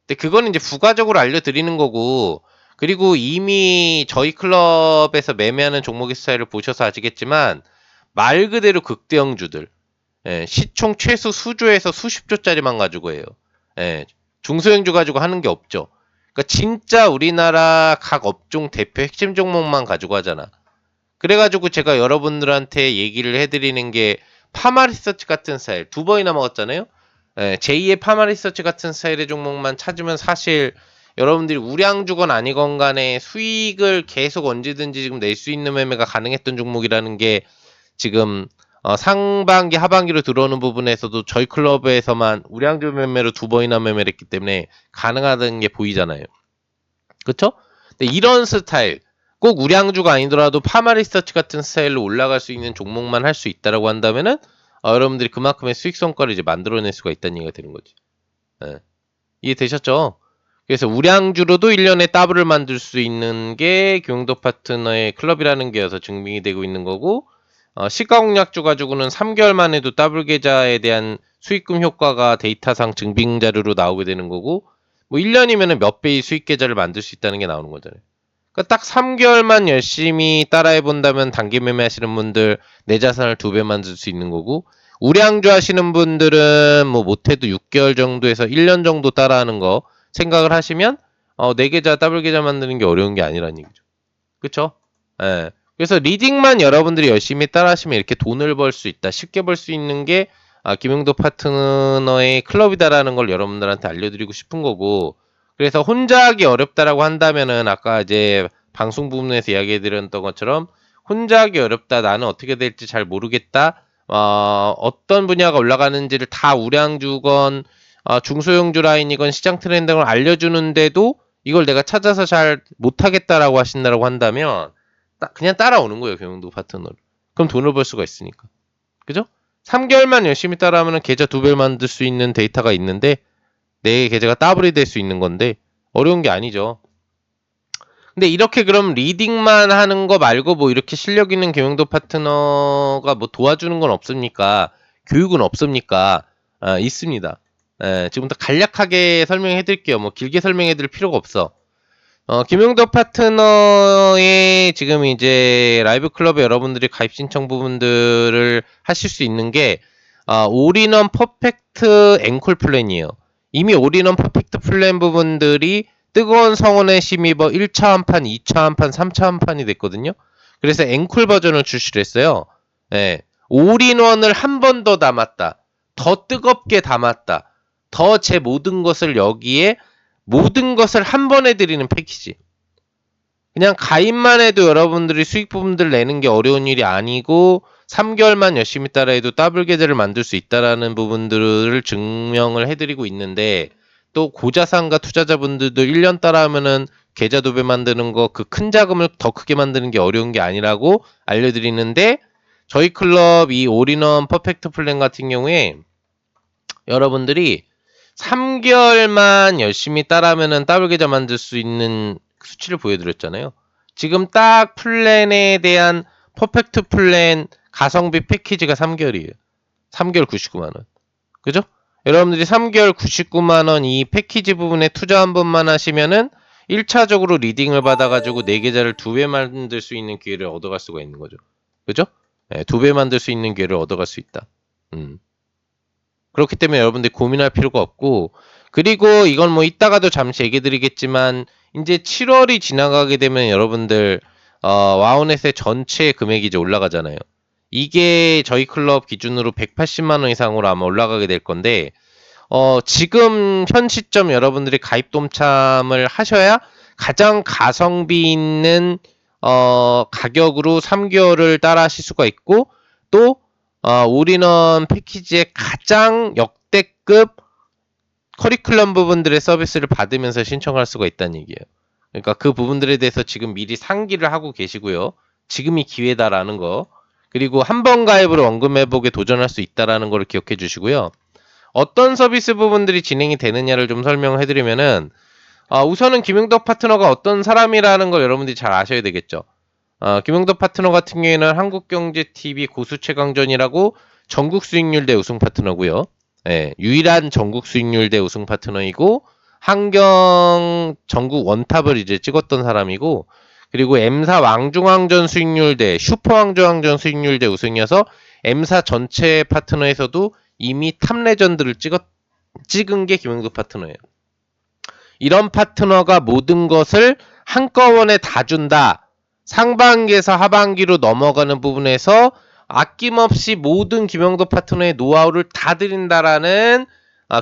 근데 그거는 이제 부가적으로 알려드리는 거고, 그리고 이미 저희 클럽에서 매매하는 종목의 스타일을 보셔서 아시겠지만, 말 그대로 극대형주들, 시총 최소 수조에서 수십조짜리만 가지고 해요. 중소형주 가지고 하는 게 없죠. 그러니까 진짜 우리나라 각 업종 대표 핵심 종목만 가지고 하잖아. 그래가지고 제가 여러분들한테 얘기를 해드리는 게 파마리서치 같은 스타일 두 번이나 먹었잖아요. 제2의 파마리서치 같은 스타일의 종목만 찾으면 사실 여러분들이 우량주건 아니건 간에 수익을 계속 언제든지 지금 낼 수 있는 매매가 가능했던 종목이라는 게 지금 상반기 하반기로 들어오는 부분에서도 저희 클럽에서만 우량주 매매로 두 번이나 매매를 했기 때문에 가능하다는 게 보이잖아요. 그쵸? 근데 이런 스타일 꼭 우량주가 아니더라도 파마리서치 같은 스타일로 올라갈 수 있는 종목만 할 수 있다라고 한다면은 여러분들이 그만큼의 수익 성과를 이제 만들어낼 수가 있다는 얘기가 되는 거지. 예. 이해되셨죠? 그래서 우량주로도 1년에 더블을 만들 수 있는 게 교영도 파트너의 클럽이라는 게여서 증빙이 되고 있는 거고, 시가공략주 가지고는 3개월 만에도 더블 계좌에 대한 수익금 효과가 데이터상 증빙 자료로 나오게 되는 거고, 뭐 1년이면은 몇 배의 수익 계좌를 만들 수 있다는 게 나오는 거잖아요. 그러니까 딱 3개월만 열심히 따라해 본다면 단기 매매 하시는 분들 내 자산을 2배 만들 수 있는 거고, 우량주 하시는 분들은 뭐 못해도 6개월 정도에서 1년 정도 따라하는 거 생각을 하시면 내 계좌 더블 계좌 만드는 게 어려운 게 아니라는 얘기죠. 그쵸? 예. 그래서 리딩만 여러분들이 열심히 따라하시면 이렇게 돈을 벌 수 있다. 쉽게 벌 수 있는 게 김영도 파트너의 클럽이다라는 걸 여러분들한테 알려드리고 싶은 거고, 그래서 혼자 하기 어렵다라고 한다면은 아까 이제 방송 부분에서 이야기해드렸던 것처럼 혼자 하기 어렵다. 나는 어떻게 될지 잘 모르겠다. 어떤 분야가 올라가는지를 다 우량주건 중소형주 라인이건 시장 트렌드를 알려주는데도 이걸 내가 찾아서 잘 못하겠다라고 하신다라고 한다면 그냥 따라오는 거예요, 경영도 파트너를. 그럼 돈을 벌 수가 있으니까. 그죠? 3개월만 열심히 따라하면 계좌 2배 만들 수 있는 데이터가 있는데 내 계좌가 더블이 될 수 있는 건데 어려운 게 아니죠. 근데 이렇게 그럼 리딩만 하는 거 말고 뭐 이렇게 실력 있는 경영도 파트너가 뭐 도와주는 건 없습니까? 교육은 없습니까? 있습니다. 지금부터 간략하게 설명해 드릴게요. 뭐 길게 설명해 드릴 필요가 없어. 김용덕 파트너의 지금 이제 라이브 클럽에 여러분들이 가입 신청 부분들을 하실 수 있는 게 올인원 퍼펙트 앵콜 플랜이에요. 이미 올인원 퍼펙트 플랜 부분들이 뜨거운 성원의 심입어 1차 한판, 2차 한판, 3차 한판이 됐거든요. 그래서 앵콜 버전을 출시를 했어요. 예. 올인원을 한 번 더 담았다. 더 뜨겁게 담았다. 더 제 모든 것을 여기에 모든 것을 한 번에 드리는 패키지. 그냥 가입만 해도 여러분들이 수익 부분들 내는 게 어려운 일이 아니고 3개월만 열심히 따라해도 더블 계좌를 만들 수 있다라는 부분들을 증명을 해드리고 있는데, 또 고자산가 투자자분들도 1년 따라하면은 계좌 2배 만드는 거 그 큰 자금을 더 크게 만드는 게 어려운 게 아니라고 알려드리는데, 저희 클럽 이 올인원 퍼펙트 플랜 같은 경우에 여러분들이 3개월만 열심히 따라하면은 더블 계좌 만들 수 있는 수치를 보여드렸잖아요. 지금 딱 플랜에 대한 퍼펙트 플랜 가성비 패키지가 3개월이에요. 3개월 99만원. 그죠? 여러분들이 3개월 99만원 이 패키지 부분에 투자 한 번만 하시면은 1차적으로 리딩을 받아가지고 내 계좌를 2배 만들 수 있는 기회를 얻어갈 수가 있는 거죠. 그죠? 네, 2배 만들 수 있는 기회를 얻어갈 수 있다. 그렇기 때문에 여러분들이 고민할 필요가 없고, 그리고 이건 뭐 이따가도 잠시 얘기 드리겠지만 이제 7월이 지나가게 되면 여러분들 와우넷의 전체 금액이 이제 올라가잖아요. 이게 저희 클럽 기준으로 180만 원 이상으로 아마 올라가게 될 건데, 지금 현 시점 여러분들이 가입 동참을 하셔야 가장 가성비 있는 가격으로 3개월을 따라 하실 수가 있고, 또 올인원 패키지의 가장 역대급 커리큘럼 부분들의 서비스를 받으면서 신청할 수가 있다는 얘기예요. 그러니까 그 부분들에 대해서 지금 미리 상기를 하고 계시고요. 지금이 기회다라는 거. 그리고 한 번 가입으로 원금 회복에 도전할 수 있다라는 걸 기억해 주시고요. 어떤 서비스 부분들이 진행이 되느냐를 좀 설명을 해드리면은, 우선은 김용덕 파트너가 어떤 사람이라는 걸 여러분들이 잘 아셔야 되겠죠. 김용덕 파트너 같은 경우에는 한국경제TV 고수 최강전이라고 전국 수익률 대 우승 파트너고요. 예, 유일한 전국 수익률 대 우승 파트너이고, 한경 전국 원탑을 이제 찍었던 사람이고, 그리고 M사 왕중왕전 수익률 대 슈퍼 왕중왕전 수익률 대 우승이어서 M사 전체 파트너에서도 이미 탑 레전드를 찍은 게 김용덕 파트너예요. 이런 파트너가 모든 것을 한꺼번에 다 준다. 상반기에서 하반기로 넘어가는 부분에서 아낌없이 모든 김영도 파트너의 노하우를 다 드린다라는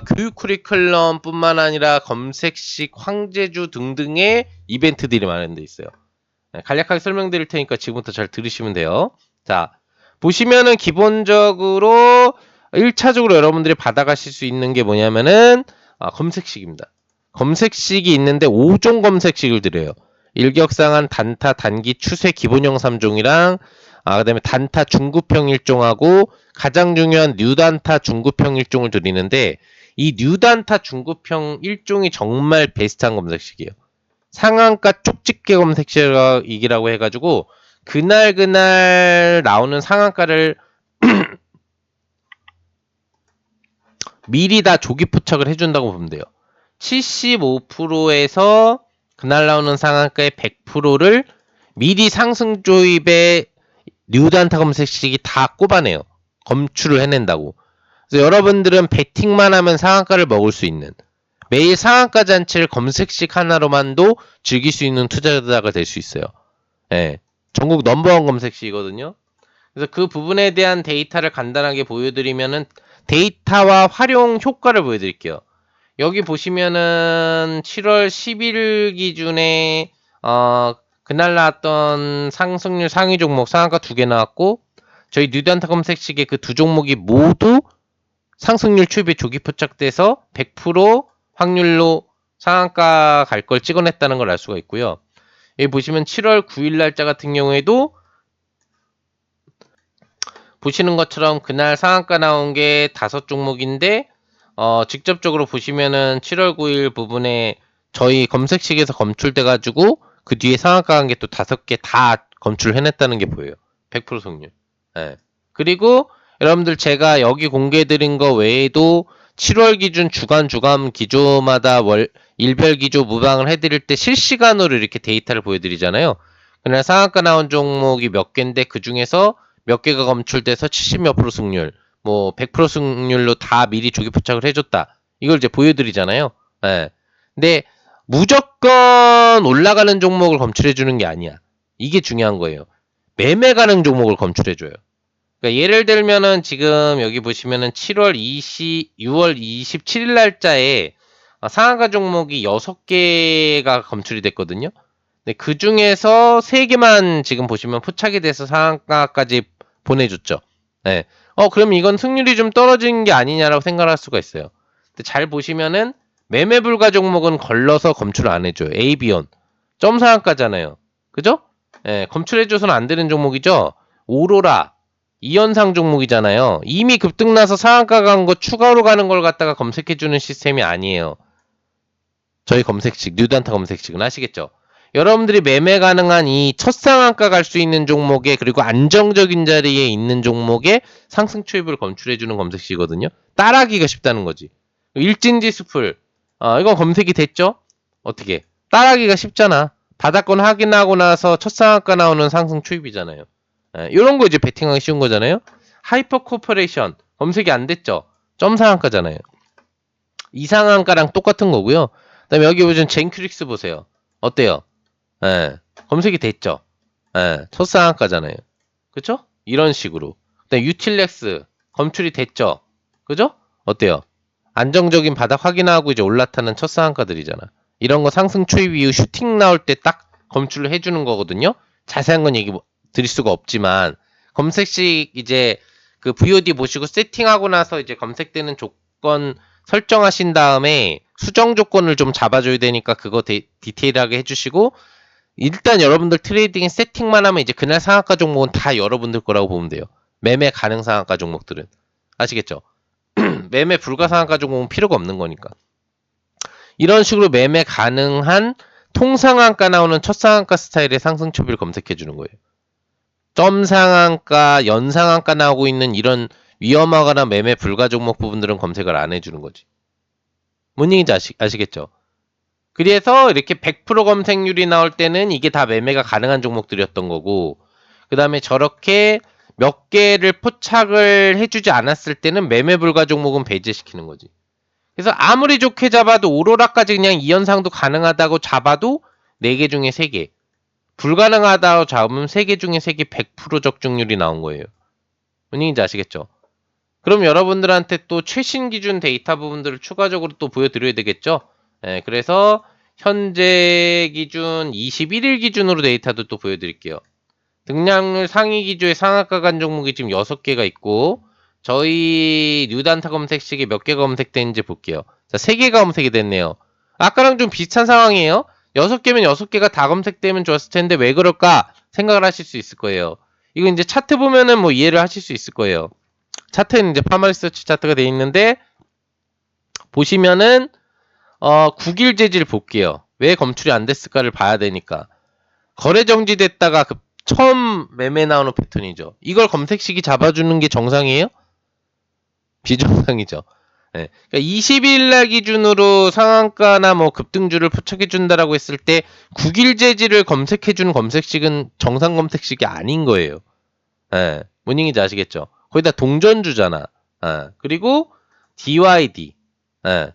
교육 커리큘럼 뿐만 아니라 검색식, 황제주 등등의 이벤트들이 마련되어 있어요. 간략하게 설명드릴 테니까 지금부터 잘 들으시면 돼요. 자, 보시면은 기본적으로 1차적으로 여러분들이 받아가실 수 있는 게 뭐냐면은 검색식입니다. 검색식이 있는데 5종 검색식을 드려요. 일격상한 단타 단기 추세 기본형 3종이랑 그다음에 단타 중급형 1종하고 가장 중요한 뉴단타 중급형 1종을 드리는데, 이 뉴단타 중급형 1종이 정말 베스트한 검색식이에요. 상한가 쪽집게 검색식이라고 해가지고 그날 나오는 상한가를 미리 다 조기 포착을 해준다고 보면 돼요. 75%에서 그날 나오는 상한가의 100%를 미리 상승 조입에 뉴단타 검색식이 다 꼽아내요. 검출을 해낸다고. 그래서 여러분들은 베팅만 하면 상한가를 먹을 수 있는, 매일 상한가 잔치를 검색식 하나로만도 즐길 수 있는 투자자가 될 수 있어요. 예. 전국 넘버원 검색식이거든요. 그래서 그 부분에 대한 데이터를 간단하게 보여드리면은 데이터와 활용 효과를 보여드릴게요. 여기 보시면은 7월 10일 기준에 그날 나왔던 상승률 상위 종목 상한가 2개 나왔고, 저희 뉴단타 검색식의 그 두 종목이 모두 상승률 추입에 조기 포착돼서 100% 확률로 상한가 갈 걸 찍어냈다는 걸 알 수가 있고요. 여기 보시면 7월 9일 날짜 같은 경우에도 보시는 것처럼 그날 상한가 나온 게 5종목인데 직접적으로 보시면은 7월 9일 부분에 저희 검색식에서 검출돼 가지고 그 뒤에 상한가 간 게 또 5개 다 검출해냈다는 게 보여요. 100% 성률. 예. 그리고 여러분들 제가 여기 공개해드린 거 외에도 7월 기준 주간 기조마다 일별 기조 무방을 해드릴 때 실시간으로 이렇게 데이터를 보여드리잖아요. 그날 상한가 나온 종목이 몇 개인데 그 중에서 몇 개가 검출돼서 70몇 프로 승률, 뭐 100% 승률로 다 미리 조기 포착을 해줬다. 이걸 이제 보여드리잖아요. 예. 근데 무조건 올라가는 종목을 검출해주는 게 아니야. 이게 중요한 거예요. 매매 가능 종목을 검출해줘요. 그러니까 예를 들면은 지금 여기 보시면은 6월 27일 날짜에 상한가 종목이 6개가 검출이 됐거든요. 근데 그 중에서 3개만 지금 보시면 포착이 돼서 상한가까지 보내줬죠. 네. 그럼 이건 승률이 좀 떨어진 게 아니냐라고 생각할 수가 있어요. 근데 잘 보시면은 매매 불가 종목은 걸러서 검출 안 해줘요. A, B원. 점 상한가잖아요. 그죠? 예, 검출해줘서는 안 되는 종목이죠. 오로라. 이현상 종목이잖아요. 이미 급등 나서 상한가 간 거 추가로 가는 걸 갖다가 검색해주는 시스템이 아니에요. 저희 검색식, 뉴단타 검색식은 아시겠죠? 여러분들이 매매 가능한 이 첫 상한가 갈 수 있는 종목에, 그리고 안정적인 자리에 있는 종목에 상승 추입을 검출해주는 검색식이거든요. 따라하기가 쉽다는 거지. 일진지수풀, 이건 검색이 됐죠? 어떻게? 따라하기가 쉽잖아. 바닥권 확인하고 나서 첫 상한가 나오는 상승 추입이잖아요. 이런 거 이제 베팅하기 쉬운 거잖아요. 하이퍼 코퍼레이션 검색이 안 됐죠? 점 상한가잖아요. 이 상한가랑 똑같은 거고요. 그다음에 여기 보시면 젠큐릭스 보세요. 어때요? 예, 검색이 됐죠? 예, 첫 상한가잖아요. 그쵸? 이런 식으로. 그다음에 유틸렉스 검출이 됐죠? 그죠? 어때요? 안정적인 바닥 확인하고 이제 올라타는 첫 상한가들이잖아. 이런 거 상승 추입 이후 슈팅 나올 때 딱 검출을 해주는 거거든요. 자세한 건 얘기 드릴 수가 없지만, 검색식 이제 그 VOD 보시고 세팅하고 나서 이제 검색되는 조건 설정하신 다음에 수정 조건을 좀 잡아줘야 되니까 그거 디테일하게 해주시고, 일단 여러분들 트레이딩 세팅만 하면 이제 그날 상한가 종목은 다 여러분들 거라고 보면 돼요. 매매 가능 상한가 종목들은. 아시겠죠? 매매 불가 상한가 종목은 필요가 없는 거니까. 이런 식으로 매매 가능한 통상한가 나오는 첫 상한가 스타일의 상승 추비를 검색해 주는 거예요. 점 상한가, 연 상한가 나오고 있는 이런 위험하거나 매매 불가 종목 부분들은 검색을 안 해주는 거지. 뭔 얘기인지 아시겠죠? 그래서 이렇게 100% 검색률이 나올 때는 이게 다 매매가 가능한 종목들이었던 거고, 그 다음에 저렇게 몇 개를 포착을 해주지 않았을 때는 매매 불가 종목은 배제시키는 거지. 그래서 아무리 좋게 잡아도 오로라까지 그냥 이현상도 가능하다고 잡아도 4개 중에 3개, 불가능하다고 잡으면 3개 중에 3개 100% 적중률이 나온 거예요. 뭔 얘기인지 아시겠죠? 그럼 여러분들한테 또 최신 기준 데이터 부분들을 추가적으로 또 보여드려야 되겠죠? 네, 그래서 현재 기준 21일 기준으로 데이터도 또 보여드릴게요. 등락률 상위 기조의 상한가 간 종목이 지금 6개가 있고, 저희 뉴단타 검색식에 몇 개가 검색되는지 볼게요. 자, 3개가 검색이 됐네요. 아까랑 좀 비슷한 상황이에요. 6개면 6개가 다 검색되면 좋았을 텐데 왜 그럴까 생각을 하실 수 있을 거예요. 이거 이제 차트 보면은 뭐 이해를 하실 수 있을 거예요. 차트는 이제 파마리서치 차트가 되어 있는데, 보시면은 9일 재질 볼게요. 왜 검출이 안 됐을까를 봐야 되니까. 거래 정지됐다가 처음 매매 나오는 패턴이죠. 이걸 검색식이 잡아주는 게 정상이에요? 비정상이죠. 예. 그러니까 20일 날 기준으로 상한가나 뭐 급등주를 포착해 준다라고 했을 때 9일 재지를 검색해 주는 검색식은 정상 검색식이 아닌 거예요. 예. 뭔 얘기인지 아시겠죠? 거의 다 동전주잖아. 예. 그리고 DYD. 예.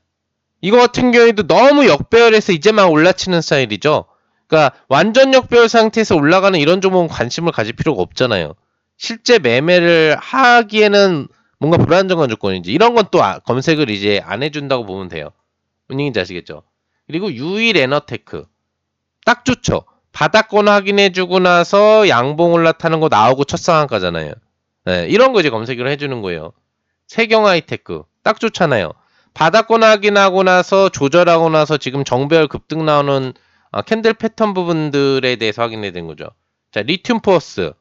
이거 같은 경우에도 너무 역배열해서 이제 막 올라치는 스타일이죠. 그러니까 완전 역배열 상태에서 올라가는 이런 종목은 관심을 가질 필요가 없잖아요. 실제 매매를 하기에는 뭔가 불안정한 조건인지 이런 건 또 검색을 이제 안 해준다고 보면 돼요. 뭔 얘기인지 아시겠죠? 그리고 유일 에너테크 딱 좋죠. 바닥권 확인해주고 나서 양봉 올라타는 거 나오고 첫 상한가잖아요. 네, 이런 거 이제 검색을 해주는 거예요. 세경 하이테크 딱 좋잖아요. 바닥권 확인하고 나서 조절하고 나서 지금 정배열 급등 나오는 캔들 패턴 부분들에 대해서 확인해야 되는 거죠. 자, 리튬 포어스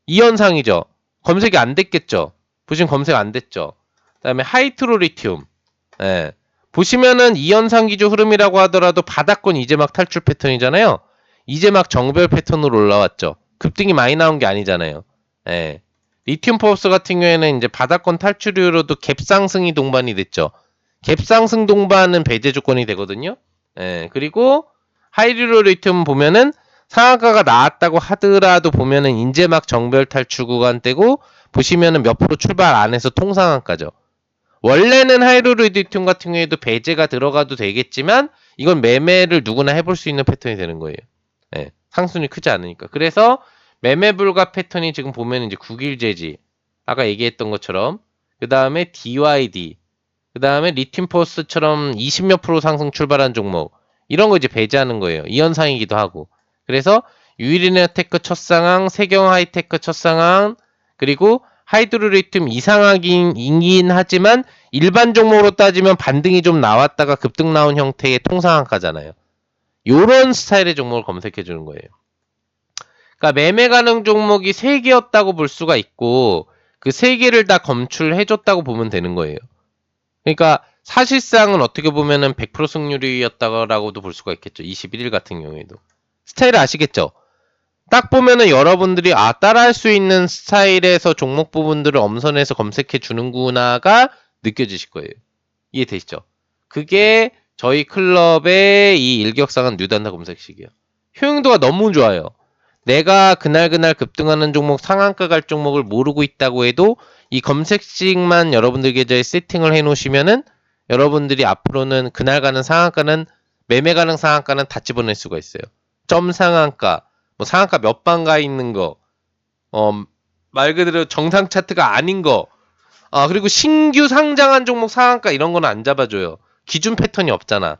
이 현상이죠. 검색이 안 됐겠죠. 보시면 검색 안 됐죠. 그다음에 하이트로 리튬. 예. 보시면은 이 현상 기조 흐름이라고 하더라도 바닥권 이제 막 탈출 패턴이잖아요. 이제 막 정배열 패턴으로 올라왔죠. 급등이 많이 나온 게 아니잖아요. 예. 리튬 포어스 같은 경우에는 이제 바닥권 탈출 이후로도 갭 상승이 동반이 됐죠. 갭 상승 동반은 배제 조건이 되거든요. 예. 그리고 하이리로 리튬 보면은 상한가가 나왔다고 하더라도 보면은 이제 막 정배열 탈출 구간대고 보시면은 몇 프로 출발 안 해서 통상한가죠. 원래는 하이로리디튬 같은 경우에도 배제가 들어가도 되겠지만 이건 매매를 누구나 해볼 수 있는 패턴이 되는 거예요. 예, 상승이 크지 않으니까. 그래서 매매 불가 패턴이 지금 보면 이제 9일 제지 아까 얘기했던 것처럼 그 다음에 DYD 그 다음에 리튬포스처럼 20몇 프로 상승 출발한 종목 이런 거 이제 배제하는 거예요. 이 현상이기도 하고. 그래서 유일이네테크 첫상황, 세경하이테크 첫상황 그리고 하이드로리튬 이상하긴 하지만 일반 종목으로 따지면 반등이 좀 나왔다가 급등 나온 형태의 통상한가잖아요. 요런 스타일의 종목을 검색해 주는 거예요. 그러니까 매매 가능 종목이 3개였다고 볼 수가 있고 그 3개를 다 검출해 줬다고 보면 되는 거예요. 그러니까 사실상은 어떻게 보면은 100% 승률이었다고도 볼 수가 있겠죠. 21일 같은 경우에도. 스타일 아시겠죠? 딱 보면은 여러분들이 따라할 수 있는 스타일에서 종목 부분들을 엄선해서 검색해 주는구나가 느껴지실 거예요. 이해되시죠? 그게 저희 클럽의 이 일격상은 뉴단타 검색식이에요. 효용도가 너무 좋아요. 내가 그날 급등하는 종목 상한가 갈 종목을 모르고 있다고 해도 이 검색식만 여러분들 계좌에 세팅을 해 놓으시면은 여러분들이 앞으로는 그날 가는 상한가는 매매 가능 상한가는 다 집어낼 수가 있어요. 점 상한가 뭐 상한가 몇 방 가 있는 거, 말 그대로 정상 차트가 아닌 거, 그리고 신규 상장한 종목 상한가 이런 거는 안 잡아줘요. 기준 패턴이 없잖아.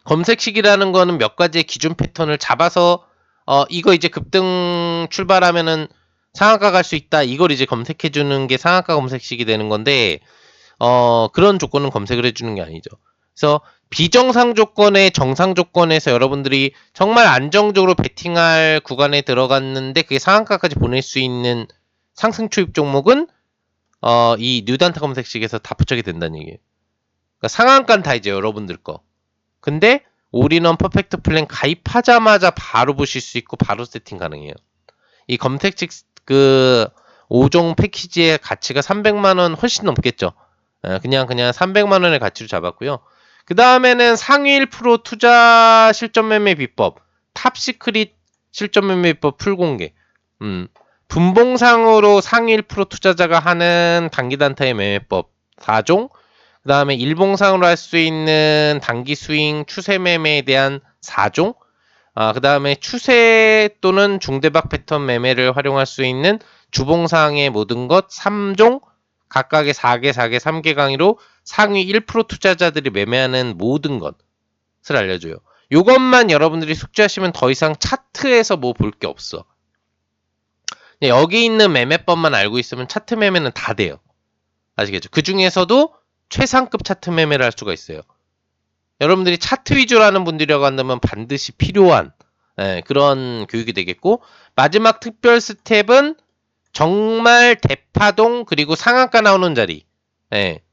검색식이라는 거는 몇 가지의 기준 패턴을 잡아서, 이거 이제 급등 출발하면은 상한가 갈 수 있다. 이걸 이제 검색해주는 게 상한가 검색식이 되는 건데, 그런 조건은 검색을 해주는 게 아니죠. 그래서 비정상 조건의 정상 조건에서 여러분들이 정말 안정적으로 베팅할 구간에 들어갔는데 그게 상한가까지 보낼 수 있는 상승 추입 종목은 이 뉴단타 검색식에서 다 포착이 된다는 얘기예요. 그러니까 상한가는 다 이제 여러분들 거. 근데 올인원 퍼펙트 플랜 가입하자마자 바로 보실 수 있고 바로 세팅 가능해요. 이 검색식 그 5종 패키지의 가치가 300만 원 훨씬 넘겠죠. 그냥 300만 원의 가치로 잡았고요. 그 다음에는 상위 1% 투자 실전 매매 비법, 탑시크릿 실전 매매 비법 풀공개. 분봉상으로 상위 1% 투자자가 하는 단기 단타의 매매법 4종. 그 다음에 일봉상으로 할 수 있는 단기 스윙 추세 매매에 대한 4종. 그 다음에 추세 또는 중대박 패턴 매매를 활용할 수 있는 주봉상의 모든 것 3종. 각각의 4개, 3개 강의로 상위 1% 투자자들이 매매하는 모든 것을 알려줘요. 이것만 여러분들이 숙지하시면 더 이상 차트에서 뭐 볼 게 없어. 여기 있는 매매법만 알고 있으면 차트 매매는 다 돼요. 아시겠죠? 그 중에서도 최상급 차트 매매를 할 수가 있어요. 여러분들이 차트 위주로 하는 분들이라고 한다면 반드시 필요한 그런 교육이 되겠고, 마지막 특별 스텝은 정말 대파동 그리고 상한가 나오는 자리,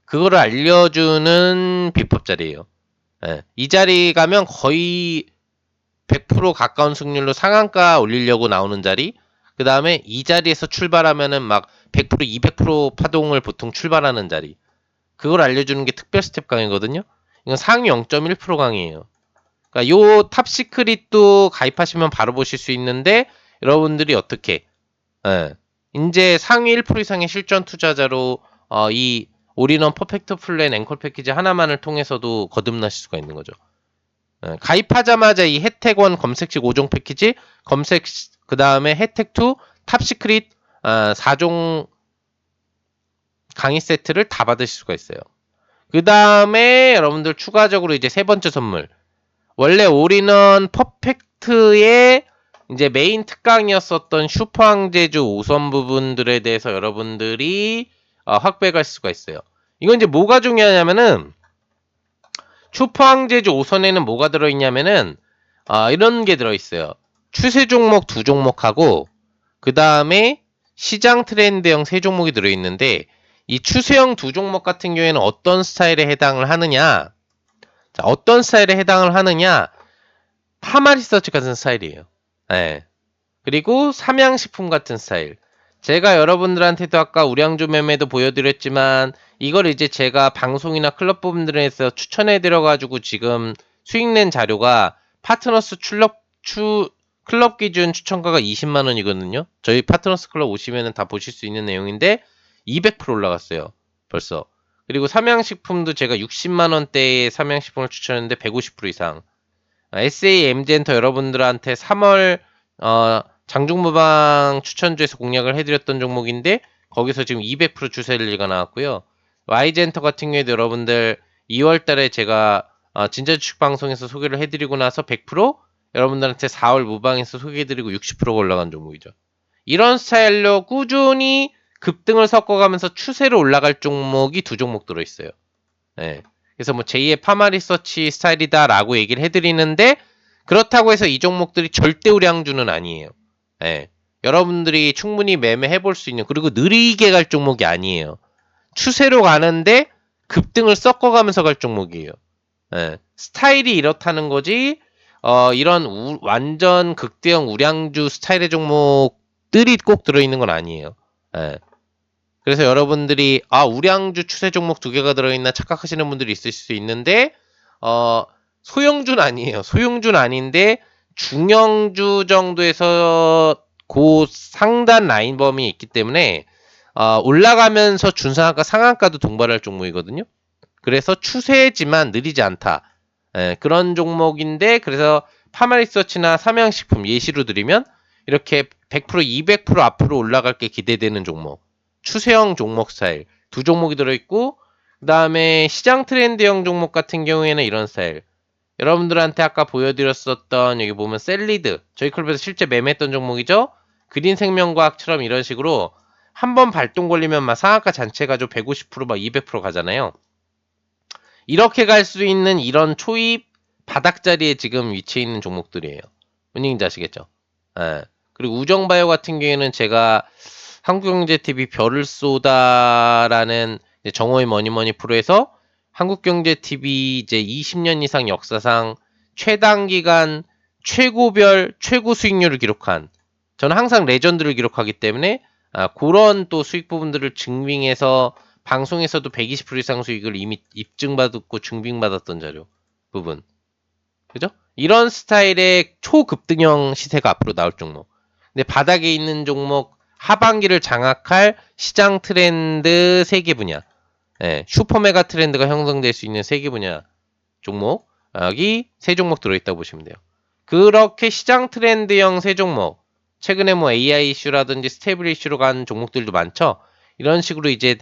그거를 알려주는 비법 자리예요. 이 자리 가면 거의 100% 가까운 승률로 상한가 올리려고 나오는 자리, 그 다음에 이 자리에서 출발하면은 막 100%, 200% 파동을 보통 출발하는 자리. 그걸 알려주는 게 특별 스텝 강의거든요. 이건 상위 0.1% 강의예요. 그러니까 요 탑시크릿도 가입하시면 바로 보실 수 있는데 여러분들이 어떻게 이제 상위 1% 이상의 실전 투자자로 이 올인원 퍼펙트 플랜 앵콜 패키지 하나만을 통해서도 거듭나실 수가 있는 거죠. 가입하자마자 이 혜택1 검색식 5종 패키지, 검색 그 다음에 혜택2 탑시크릿 4종 강의 세트를 다 받으실 수가 있어요. 그 다음에 여러분들 추가적으로 이제 세 번째 선물. 원래 올인원 퍼펙트의 이제 메인 특강이었었던 슈퍼항제주 5선 부분들에 대해서 여러분들이 확배할 수가 있어요. 이건 이제 뭐가 중요하냐면은 슈퍼항제주 5선에는 뭐가 들어있냐면은 이런 게 들어있어요. 추세 종목 2종목하고 그 다음에 시장 트렌드형 3종목이 들어있는데 이 추세형 2종목 같은 경우에는 어떤 스타일에 해당을 하느냐, 자, 어떤 스타일에 해당을 하느냐, 파마리서치 같은 스타일이에요. 네. 그리고 삼양식품 같은 스타일. 제가 여러분들한테도 아까 우량주 매매도 보여드렸지만 이걸 이제 제가 방송이나 클럽 부분들에서 추천해드려가지고 지금 수익 낸 자료가 파트너스 클럽 기준 추천가가 20만원이거든요. 저희 파트너스 클럽 오시면 다 보실 수 있는 내용인데 200% 올라갔어요. 벌써. 그리고 삼양식품도 제가 60만원대의 삼양식품을 추천했는데 150% 이상. SAM젠터 여러분들한테 3월 장중무방 추천주에서 공략을 해드렸던 종목인데 거기서 지금 200% 주세릴리가 나왔고요. Y젠터 같은 경우에도 여러분들 2월달에 제가 진짜 주식 방송에서 소개를 해드리고 나서 100% 여러분들한테 4월 무방에서 소개해드리고 60%가 올라간 종목이죠. 이런 스타일로 꾸준히 급등을 섞어가면서 추세로 올라갈 종목이 두 종목 들어있어요. 네. 그래서 뭐 제2의 파마리서치 스타일이다라고 얘기를 해드리는데 그렇다고 해서 이 종목들이 절대 우량주는 아니에요. 예. 여러분들이 충분히 매매해볼 수 있는, 그리고 느리게 갈 종목이 아니에요. 추세로 가는데 급등을 섞어가면서 갈 종목이에요. 예. 스타일이 이렇다는 거지, 이런 완전 극대형 우량주 스타일의 종목들이 꼭 들어있는 건 아니에요. 예. 그래서 여러분들이 우량주 추세 종목 2개가 들어있나 착각하시는 분들이 있을 수 있는데 소형주는 아니에요. 소형주는 아닌데 중형주 정도에서 그 상단 라인 범위에 있기 때문에 올라가면서 준상한가 상한가도 동반할 종목이거든요. 그래서 추세지만 느리지 않다. 그런 종목인데 그래서 파마리서치나 삼양식품 예시로 드리면 이렇게 100% 200% 앞으로 올라갈 게 기대되는 종목, 추세형 종목 스타일 두 종목이 들어있고, 그 다음에 시장 트렌드형 종목 같은 경우에는 이런 스타일. 여러분들한테 아까 보여드렸었던 여기 보면 셀리드, 저희 클럽에서 실제 매매했던 종목이죠. 그린생명과학처럼 이런 식으로 한번 발동 걸리면 막 상한가 잔체 가지고 150%막 200% 가잖아요. 이렇게 갈 수 있는 이런 초입 바닥자리에 지금 위치해 있는 종목들이에요. 은행인지 아시겠죠? 예. 그리고 우정바이오 같은 경우에는 제가 한국경제TV 별을 쏘다라는 정호의 머니머니 프로에서 한국경제TV 이제 20년 이상 역사상 최단기간 최고별 최고 수익률을 기록한, 저는 항상 레전드를 기록하기 때문에 그런 또 수익 부분들을 증빙해서 방송에서도 120% 이상 수익을 이미 입증받았고 증빙받았던 자료 부분. 그죠? 이런 스타일의 초급등형 시세가 앞으로 나올 종목. 근데 바닥에 있는 종목, 하반기를 장악할 시장 트렌드 3개 분야. 슈퍼메가 트렌드가 형성될 수 있는 3개 분야 종목. 여기 3종목 들어있다고 보시면 돼요. 그렇게 시장 트렌드형 3종목. 최근에 뭐 AI 이슈라든지 스테이블 이슈로 간 종목들도 많죠. 이런 식으로 이제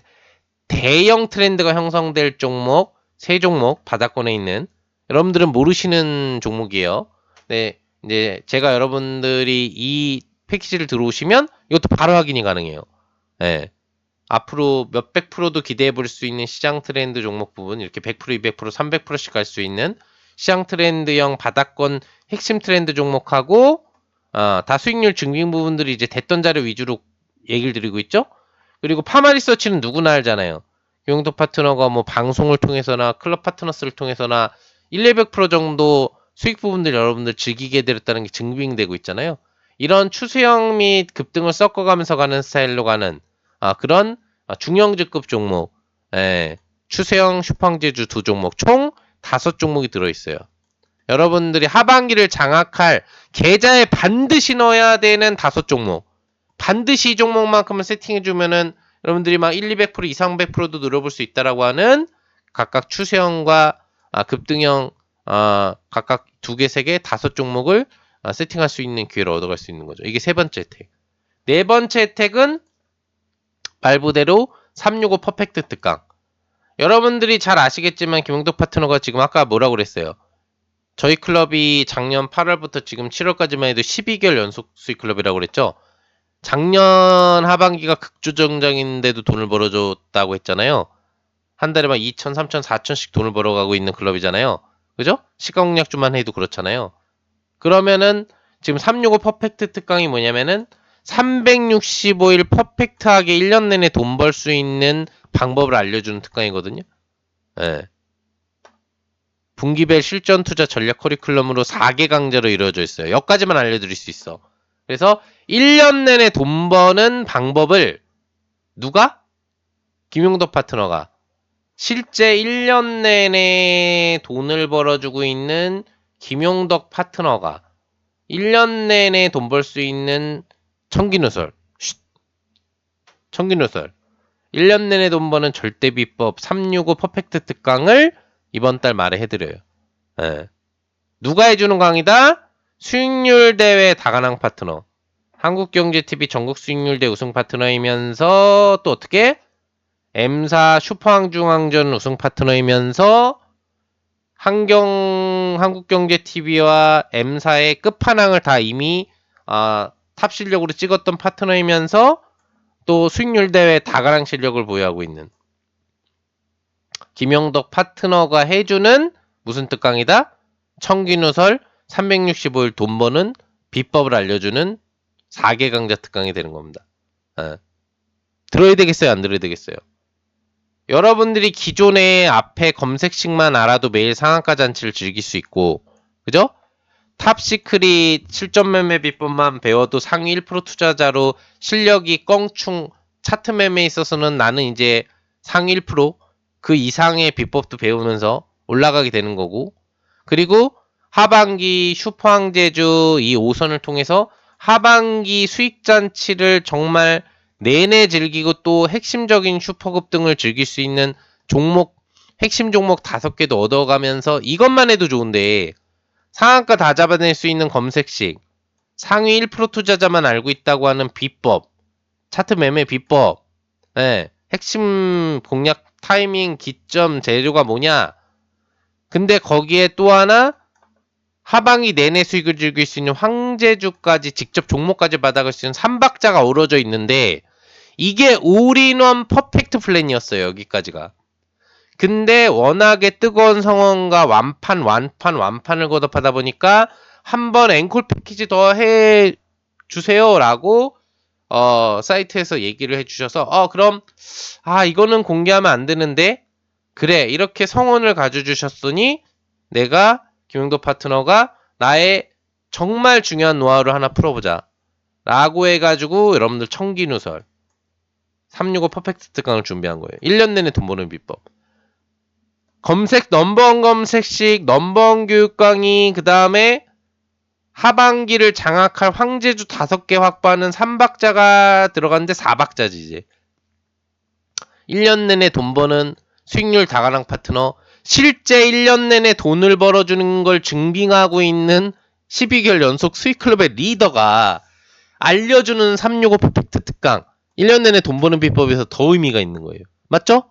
대형 트렌드가 형성될 종목, 3종목 바닥권에 있는, 여러분들은 모르시는 종목이에요. 네, 이제 제가 여러분들이 이 패키지를 들어오시면 이것도 바로 확인이 가능해요. 예. 앞으로 몇백 프로도 기대해 볼 수 있는 시장 트렌드 종목 부분, 이렇게 100%, 200%, 300%씩 갈 수 있는 시장 트렌드형 바닥권 핵심 트렌드 종목하고 다 수익률 증빙 부분들이 이제 됐던 자료 위주로 얘기를 드리고 있죠. 그리고 파마리서치는 누구나 알잖아요. 용도 파트너가 뭐 방송을 통해서나 클럽 파트너스를 통해서나 100% 정도 수익 부분들 여러분들 즐기게 되었다는 게 증빙되고 있잖아요. 이런 추세형 및 급등을 섞어가면서 가는 스타일로 가는 그런 중형주급 종목, 예, 추세형, 슈퍼항제주 두 종목 총 5종목이 들어있어요. 여러분들이 하반기를 장악할 계좌에 반드시 넣어야 되는 5종목. 반드시 이 종목만큼은 세팅해주면은 여러분들이 막 1, 200% 이상 100%도 늘어볼 수 있다라고 하는 각각 추세형과 급등형 각각 2개, 3개, 5종목을 세팅할 수 있는 기회를 얻어갈 수 있는 거죠. 이게 세 번째 혜택. 네 번째 혜택은 말부대로 365 퍼펙트 특강. 여러분들이 잘 아시겠지만 김용덕 파트너가 지금 아까 뭐라고 그랬어요? 저희 클럽이 작년 8월부터 지금 7월까지만 해도 12개월 연속 수익 클럽이라고 그랬죠? 작년 하반기가 극주정장인데도 돈을 벌어줬다고 했잖아요. 한 달에 막 2천, 3천, 4천씩 돈을 벌어가고 있는 클럽이잖아요. 그죠? 시가공략주만 해도 그렇잖아요. 그러면은 지금 365 퍼펙트 특강이 뭐냐면은 365일 퍼펙트하게 1년 내내 돈 벌 수 있는 방법을 알려주는 특강이거든요. 예. 분기별 실전 투자 전략 커리큘럼으로 4개 강좌로 이루어져 있어요. 여기까지만 알려드릴 수 있어. 그래서 1년 내내 돈 버는 방법을 누가? 김용덕 파트너가 실제 1년 내내 돈을 벌어주고 있는 김용덕 파트너가 1년 내내 돈 벌 수 있는 청기누설 청기누설 1년 내내 돈 버는 절대비법 365 퍼펙트 특강을 이번 달 말에 해드려요. 예. 누가 해주는 강의다? 수익률 대회 다가낭 파트너. 한국경제TV 전국 수익률 대 우승 파트너이면서 또 어떻게? M사 슈퍼항중항전 우승 파트너이면서 한국경제TV와 M사의 끝판왕을 다 이미 탑 실력으로 찍었던 파트너이면서 또 수익률 대회 다가랑 실력을 보유하고 있는 김영덕 파트너가 해주는 무슨 특강이다? 청기누설 365일 돈 버는 비법을 알려주는 4개 강좌 특강이 되는 겁니다. 들어야 되겠어요? 안 들어야 되겠어요? 여러분들이 기존의 앞에 검색식만 알아도 매일 상한가 잔치를 즐길 수 있고, 그죠? 탑시크릿 실전 매매 비법만 배워도 상위 1% 투자자로 실력이 껑충 차트 매매에 있어서는 나는 이제 상위 1%그 이상의 비법도 배우면서 올라가게 되는 거고, 그리고 하반기 슈퍼항제주 이 5선을 통해서 하반기 수익잔치를 정말 내내 즐기고 또 핵심적인 슈퍼급등을 즐길 수 있는 종목, 핵심 종목 5개도 얻어가면서 이것만 해도 좋은데 상한가 다 잡아낼 수 있는 검색식, 상위 1% 투자자만 알고 있다고 하는 비법, 차트 매매 비법, 핵심 공략 타이밍, 기점, 재료가 뭐냐? 근데 거기에 또 하나 하반기 내내 수익을 즐길 수 있는 황제주까지 직접 종목까지 받아갈 수 있는 3박자가 어우러져 있는데 이게 올인원 퍼펙트 플랜이었어요. 여기까지가. 근데 워낙에 뜨거운 상황과 완판을 거듭하다 보니까 한번 앵콜 패키지 더 해주세요 라고 사이트에서 얘기를 해주셔서 그럼 이거는 공개하면 안 되는데 그래 이렇게 성원을 가져주셨으니 내가 김용도 파트너가 나의 정말 중요한 노하우를 하나 풀어보자 라고 해가지고 여러분들 청기누설 365 퍼펙트 특강을 준비한 거예요. 1년 내내 돈 버는 비법. 검색 넘버원 검색식, 넘버원 교육 강의, 그 다음에 하반기를 장악할 황제주 5개 확보하는 3박자가 들어갔는데 4박자지 이제. 1년 내내 돈 버는 수익률 다가랑 파트너, 실제 1년 내내 돈을 벌어주는 걸 증빙하고 있는 12개월 연속 수익클럽의 리더가 알려주는 365 퍼펙트 특강. 1년 내내 돈 버는 비법에서 더 의미가 있는 거예요. 맞죠?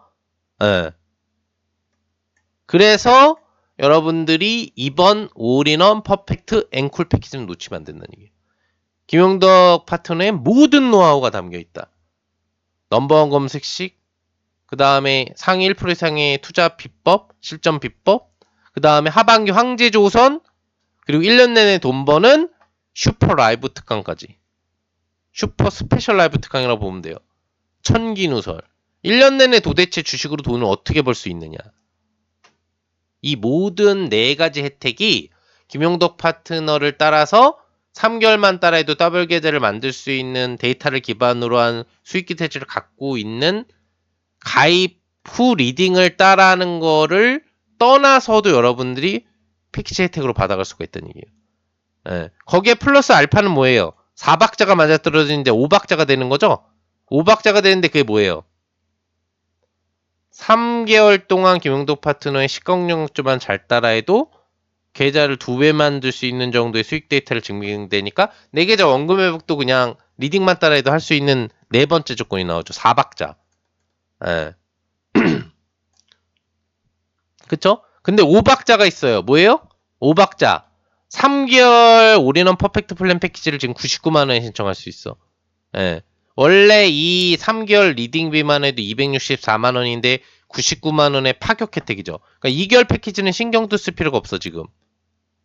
예. 그래서 여러분들이 이번 올인원 퍼펙트 앵콜 패키지는 놓치면 안 된다는 얘기예요. 김용덕 파트너의 모든 노하우가 담겨 있다. 넘버원 검색식, 그 다음에 상위 1% 이상의 투자 비법, 실전 비법, 그 다음에 하반기 황제주 5선, 그리고 1년 내내 돈 버는 슈퍼 라이브 특강까지. 슈퍼 스페셜 라이브 특강이라고 보면 돼요. 천기누설. 1년 내내 도대체 주식으로 돈을 어떻게 벌 수 있느냐. 이 모든 4가지 혜택이 김용덕 파트너를 따라서 3개월만 따라해도 더블 계좌를 만들 수 있는 데이터를 기반으로 한 수익 기대치를 갖고 있는 가입 후 리딩을 따라하는 거를 떠나서도 여러분들이 패키지 혜택으로 받아갈 수가 있다는 얘기예요. 예. 거기에 플러스 알파는 뭐예요? 4박자가 맞아떨어지는데 5박자가 되는 거죠? 5박자가 되는데 그게 뭐예요? 3개월 동안 김용도 파트너의 시각영역주만 잘 따라해도 계좌를 2배 만들 수 있는 정도의 수익 데이터를 증명되니까 내 계좌 원금 회복도 그냥 리딩만 따라해도 할 수 있는 네 번째 조건이 나오죠. 4박자. 예. 그쵸? 근데 5박자가 있어요. 뭐예요? 5박자. 3개월 올인원 퍼펙트 플랜 패키지를 지금 99만원에 신청할 수 있어. 예. 원래 이 3개월 리딩비만 해도 264만원인데 99만원의 파격 혜택이죠. 그러니까 2개월 패키지는 신경도 쓸 필요가 없어, 지금.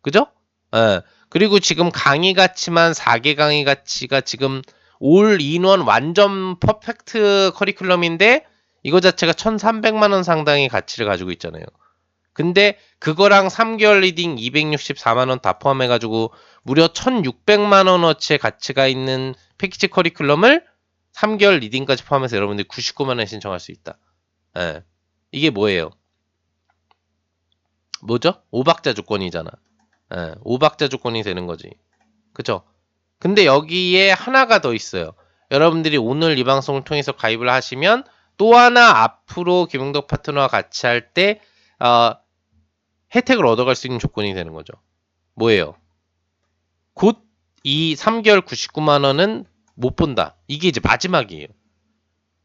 그죠? 예. 그리고 지금 강의 가치만 4개 강의 가치가 지금 올 인원 완전 퍼펙트 커리큘럼인데 이거 자체가 1,300만원 상당의 가치를 가지고 있잖아요. 근데 그거랑 3개월 리딩 264만원 다 포함해가지고 무려 1,600만원어치의 가치가 있는 패키지 커리큘럼을 3개월 리딩까지 포함해서 여러분들이 99만원에 신청할 수 있다. 예. 이게 뭐예요? 뭐죠? 5박자 조건이잖아. 예. 5박자 조건이 되는 거지. 그쵸? 근데 여기에 하나가 더 있어요. 여러분들이 오늘 이 방송을 통해서 가입을 하시면 또 하나 앞으로 김용덕 파트너와 같이 할 때 혜택을 얻어갈 수 있는 조건이 되는 거죠. 뭐예요? 곧 이 3개월 99만원은 못 본다. 이게 이제 마지막이에요.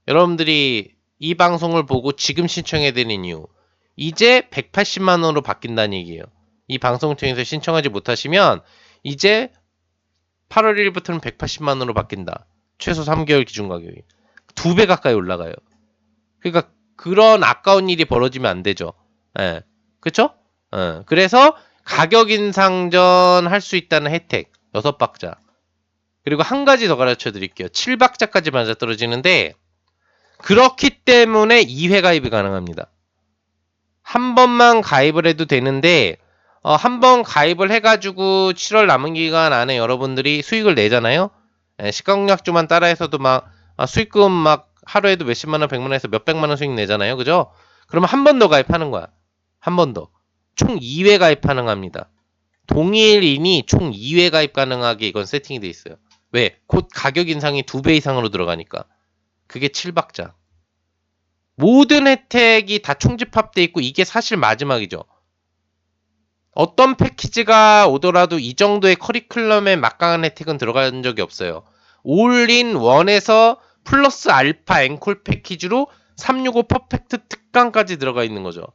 여러분들이 이 방송을 보고 지금 신청해야 되는 이유. 이제 180만원으로 바뀐다는 얘기예요. 이 방송을 통해서 신청하지 못하시면 이제 8월 1일부터는 180만원으로 바뀐다. 최소 3개월 기준 가격이. 2배 가까이 올라가요. 그러니까 그런 아까운 일이 벌어지면 안 되죠. 예. 그쵸? 그래서 가격 인상전 할 수 있다는 혜택 6박자. 그리고 한 가지 더 가르쳐 드릴게요. 7박자까지 맞아떨어지는데 그렇기 때문에 2회 가입이 가능합니다. 한 번만 가입을 해도 되는데 한 번 가입을 해가지고 7월 남은 기간 안에 여러분들이 수익을 내잖아요. 시각약주만 따라해서도 막 수익금 막 하루에도 몇십만원, 백만원에서 몇백만원 수익 내잖아요. 그죠? 그러면 한 번 더 가입하는 거야. 한 번 더. 총 2회 가입 가능합니다. 동일인이 총 2회 가입 가능하게 이건 세팅이 돼 있어요. 왜? 곧 가격 인상이 2배 이상으로 들어가니까. 그게 7박자. 모든 혜택이 다 총집합돼 있고 이게 사실 마지막이죠. 어떤 패키지가 오더라도 이 정도의 커리큘럼에 막강한 혜택은 들어간 적이 없어요. 올인 원에서 플러스 알파 앵콜 패키지로 365 퍼펙트 특강까지 들어가 있는 거죠.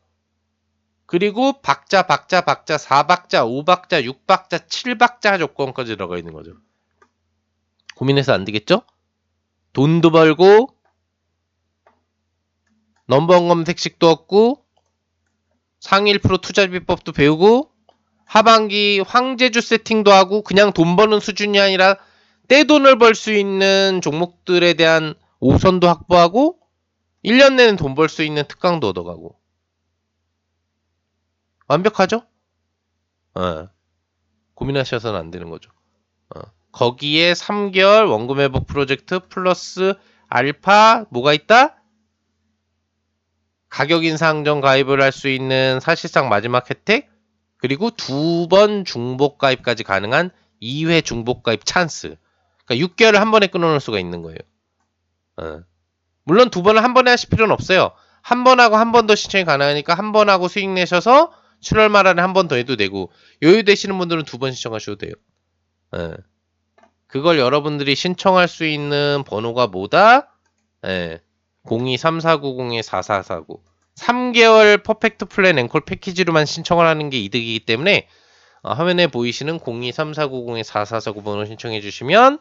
그리고 박자 4박자 5박자 6박자 7박자 조건까지 들어가 있는 거죠. 고민해서 안 되겠죠? 돈도 벌고 넘버원 검색식도 얻고 상위 1% 투자 비법도 배우고 하반기 황제주 세팅도 하고 그냥 돈 버는 수준이 아니라 떼돈을 벌 수 있는 종목들에 대한 오선도 확보하고 1년 내내 돈 벌 수 있는 특강도 얻어가고 완벽하죠? 고민하셔서는 안 되는 거죠. 거기에 3개월 원금 회복 프로젝트 플러스 알파 뭐가 있다? 가격 인상 전 가입을 할 수 있는 사실상 마지막 혜택 그리고 2번 중복 가입까지 가능한 2회 중복 가입 찬스. 그러니까 6개월을 한 번에 끊어놓을 수가 있는 거예요. 물론 2번을 한 번에 하실 필요는 없어요. 한 번 하고 한 번 더 신청이 가능하니까 한 번 하고 수익 내셔서 7월 말 안에 한 번 더 해도 되고 여유 되시는 분들은 2번 신청하셔도 돼요. 그걸 여러분들이 신청할 수 있는 번호가 뭐다? 023490-4449 3개월 퍼펙트 플랜 앵콜 패키지로만 신청을 하는 게 이득이기 때문에 화면에 보이시는 023490-4449 번호 신청해 주시면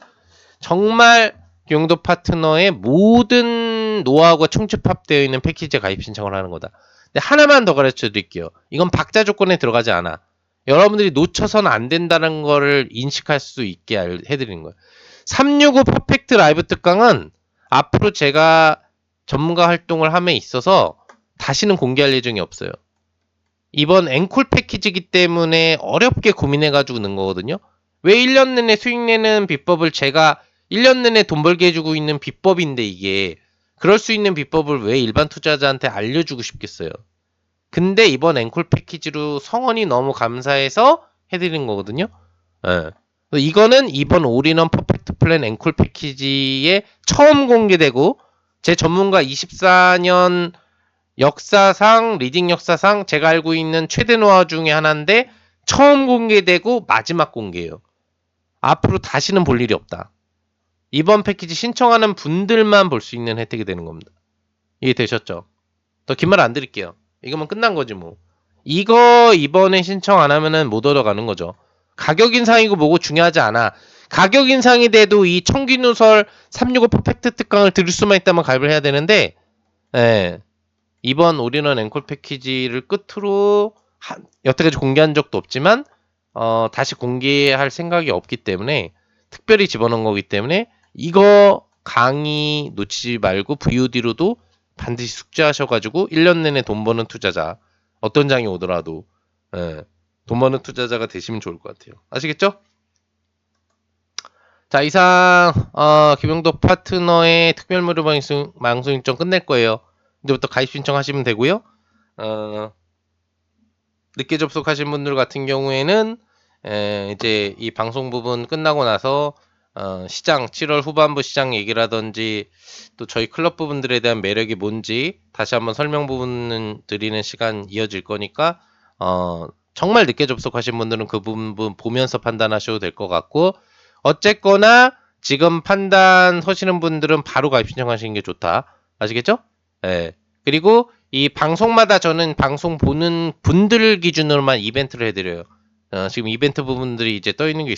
정말 용도 파트너의 모든 노하우가 총집합되어 있는 패키지에 가입 신청을 하는 거다. 근데 하나만 더 가르쳐 드릴게요. 이건 박자 조건에 들어가지 않아. 여러분들이 놓쳐서는 안 된다는 거를 인식할 수 있게 해드리는 거예요. 365 퍼펙트 라이브 특강은 앞으로 제가 전문가 활동을 함에 있어서 다시는 공개할 예정이 없어요. 이번 앵콜 패키지이기 때문에 어렵게 고민해가지고 넣은 거거든요. 왜 1년 내내 수익 내는 비법을 제가 1년 내내 돈 벌게 해주고 있는 비법인데 이게 그럴 수 있는 비법을 왜 일반 투자자한테 알려주고 싶겠어요. 근데 이번 앵콜 패키지로 성원이 너무 감사해서 해드린 거거든요. 예. 이거는 이번 올인원 퍼펙트 플랜 앵콜 패키지에 처음 공개되고 제 전문가 24년 역사상 리딩 역사상 제가 알고 있는 최대 노하우 중에 하나인데 처음 공개되고 마지막 공개예요. 앞으로 다시는 볼 일이 없다. 이번 패키지 신청하는 분들만 볼 수 있는 혜택이 되는 겁니다. 이해되셨죠? 더 긴 말 안 드릴게요. 이거면 끝난 거지 뭐. 이거 이번에 신청 안 하면은 못 얻어가는 거죠. 가격 인상이고 뭐고 중요하지 않아. 가격 인상이 돼도 이 청기누설 365 퍼펙트 특강을 들을 수만 있다면 가입을 해야 되는데, 예. 이번 올인원 앵콜 패키지를 끝으로 여태까지 공개한 적도 없지만 다시 공개할 생각이 없기 때문에 특별히 집어넣은 거기 때문에 이거 강의 놓치지 말고 VOD로도 반드시 숙지하셔가지고 1년 내내 돈 버는 투자자 어떤 장이 오더라도 예, 돈 버는 투자자가 되시면 좋을 것 같아요. 아시겠죠? 자, 이상 김영덕 파트너의 특별 무료 방송 일정 끝낼 거예요. 이제부터 가입 신청하시면 되고요. 늦게 접속하신 분들 같은 경우에는 이제 이 방송 부분 끝나고 나서 시장 7월 후반부 시장 얘기라든지 또 저희 클럽 부분들에 대한 매력이 뭔지 다시 한번 설명 부분 드리는 시간 이어질 거니까 정말 늦게 접속하신 분들은 그 부분 보면서 판단하셔도 될 것 같고 어쨌거나 지금 판단 서시는 분들은 바로 가입 신청하시는 게 좋다. 아시겠죠? 예. 그리고 이 방송마다 저는 방송 보는 분들 기준으로만 이벤트를 해드려요. 지금 이벤트 부분들이 이제 떠 있는 게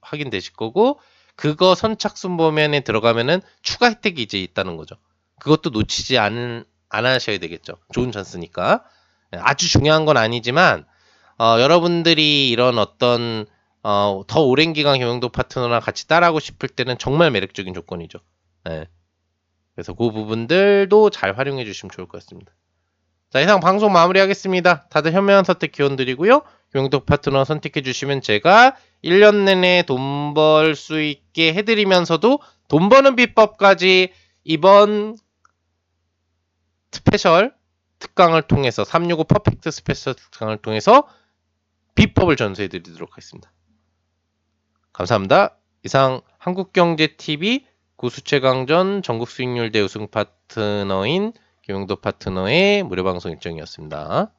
확인되실 거고, 그거 선착순 보면에 들어가면은 추가 혜택이 이제 있다는 거죠. 그것도 놓치지 안 하셔야 되겠죠. 좋은 찬스니까. 아주 중요한 건 아니지만, 여러분들이 이런 어떤, 더 오랜 기간 경영도 파트너랑 같이 따라하고 싶을 때는 정말 매력적인 조건이죠. 네. 그래서 그 부분들도 잘 활용해 주시면 좋을 것 같습니다. 자, 이상 방송 마무리하겠습니다. 다들 현명한 선택 기원 드리고요. 용독 파트너 선택해 주시면 제가 1년 내내 돈 벌 수 있게 해드리면서도 돈 버는 비법까지 이번 스페셜 특강을 통해서 365 퍼펙트 스페셜 특강을 통해서 비법을 전수해 드리도록 하겠습니다. 감사합니다. 이상 한국경제TV 구수최강전 전국 수익률 대우승 파트너인 김용도 파트너의 무료 방송 일정이었습니다.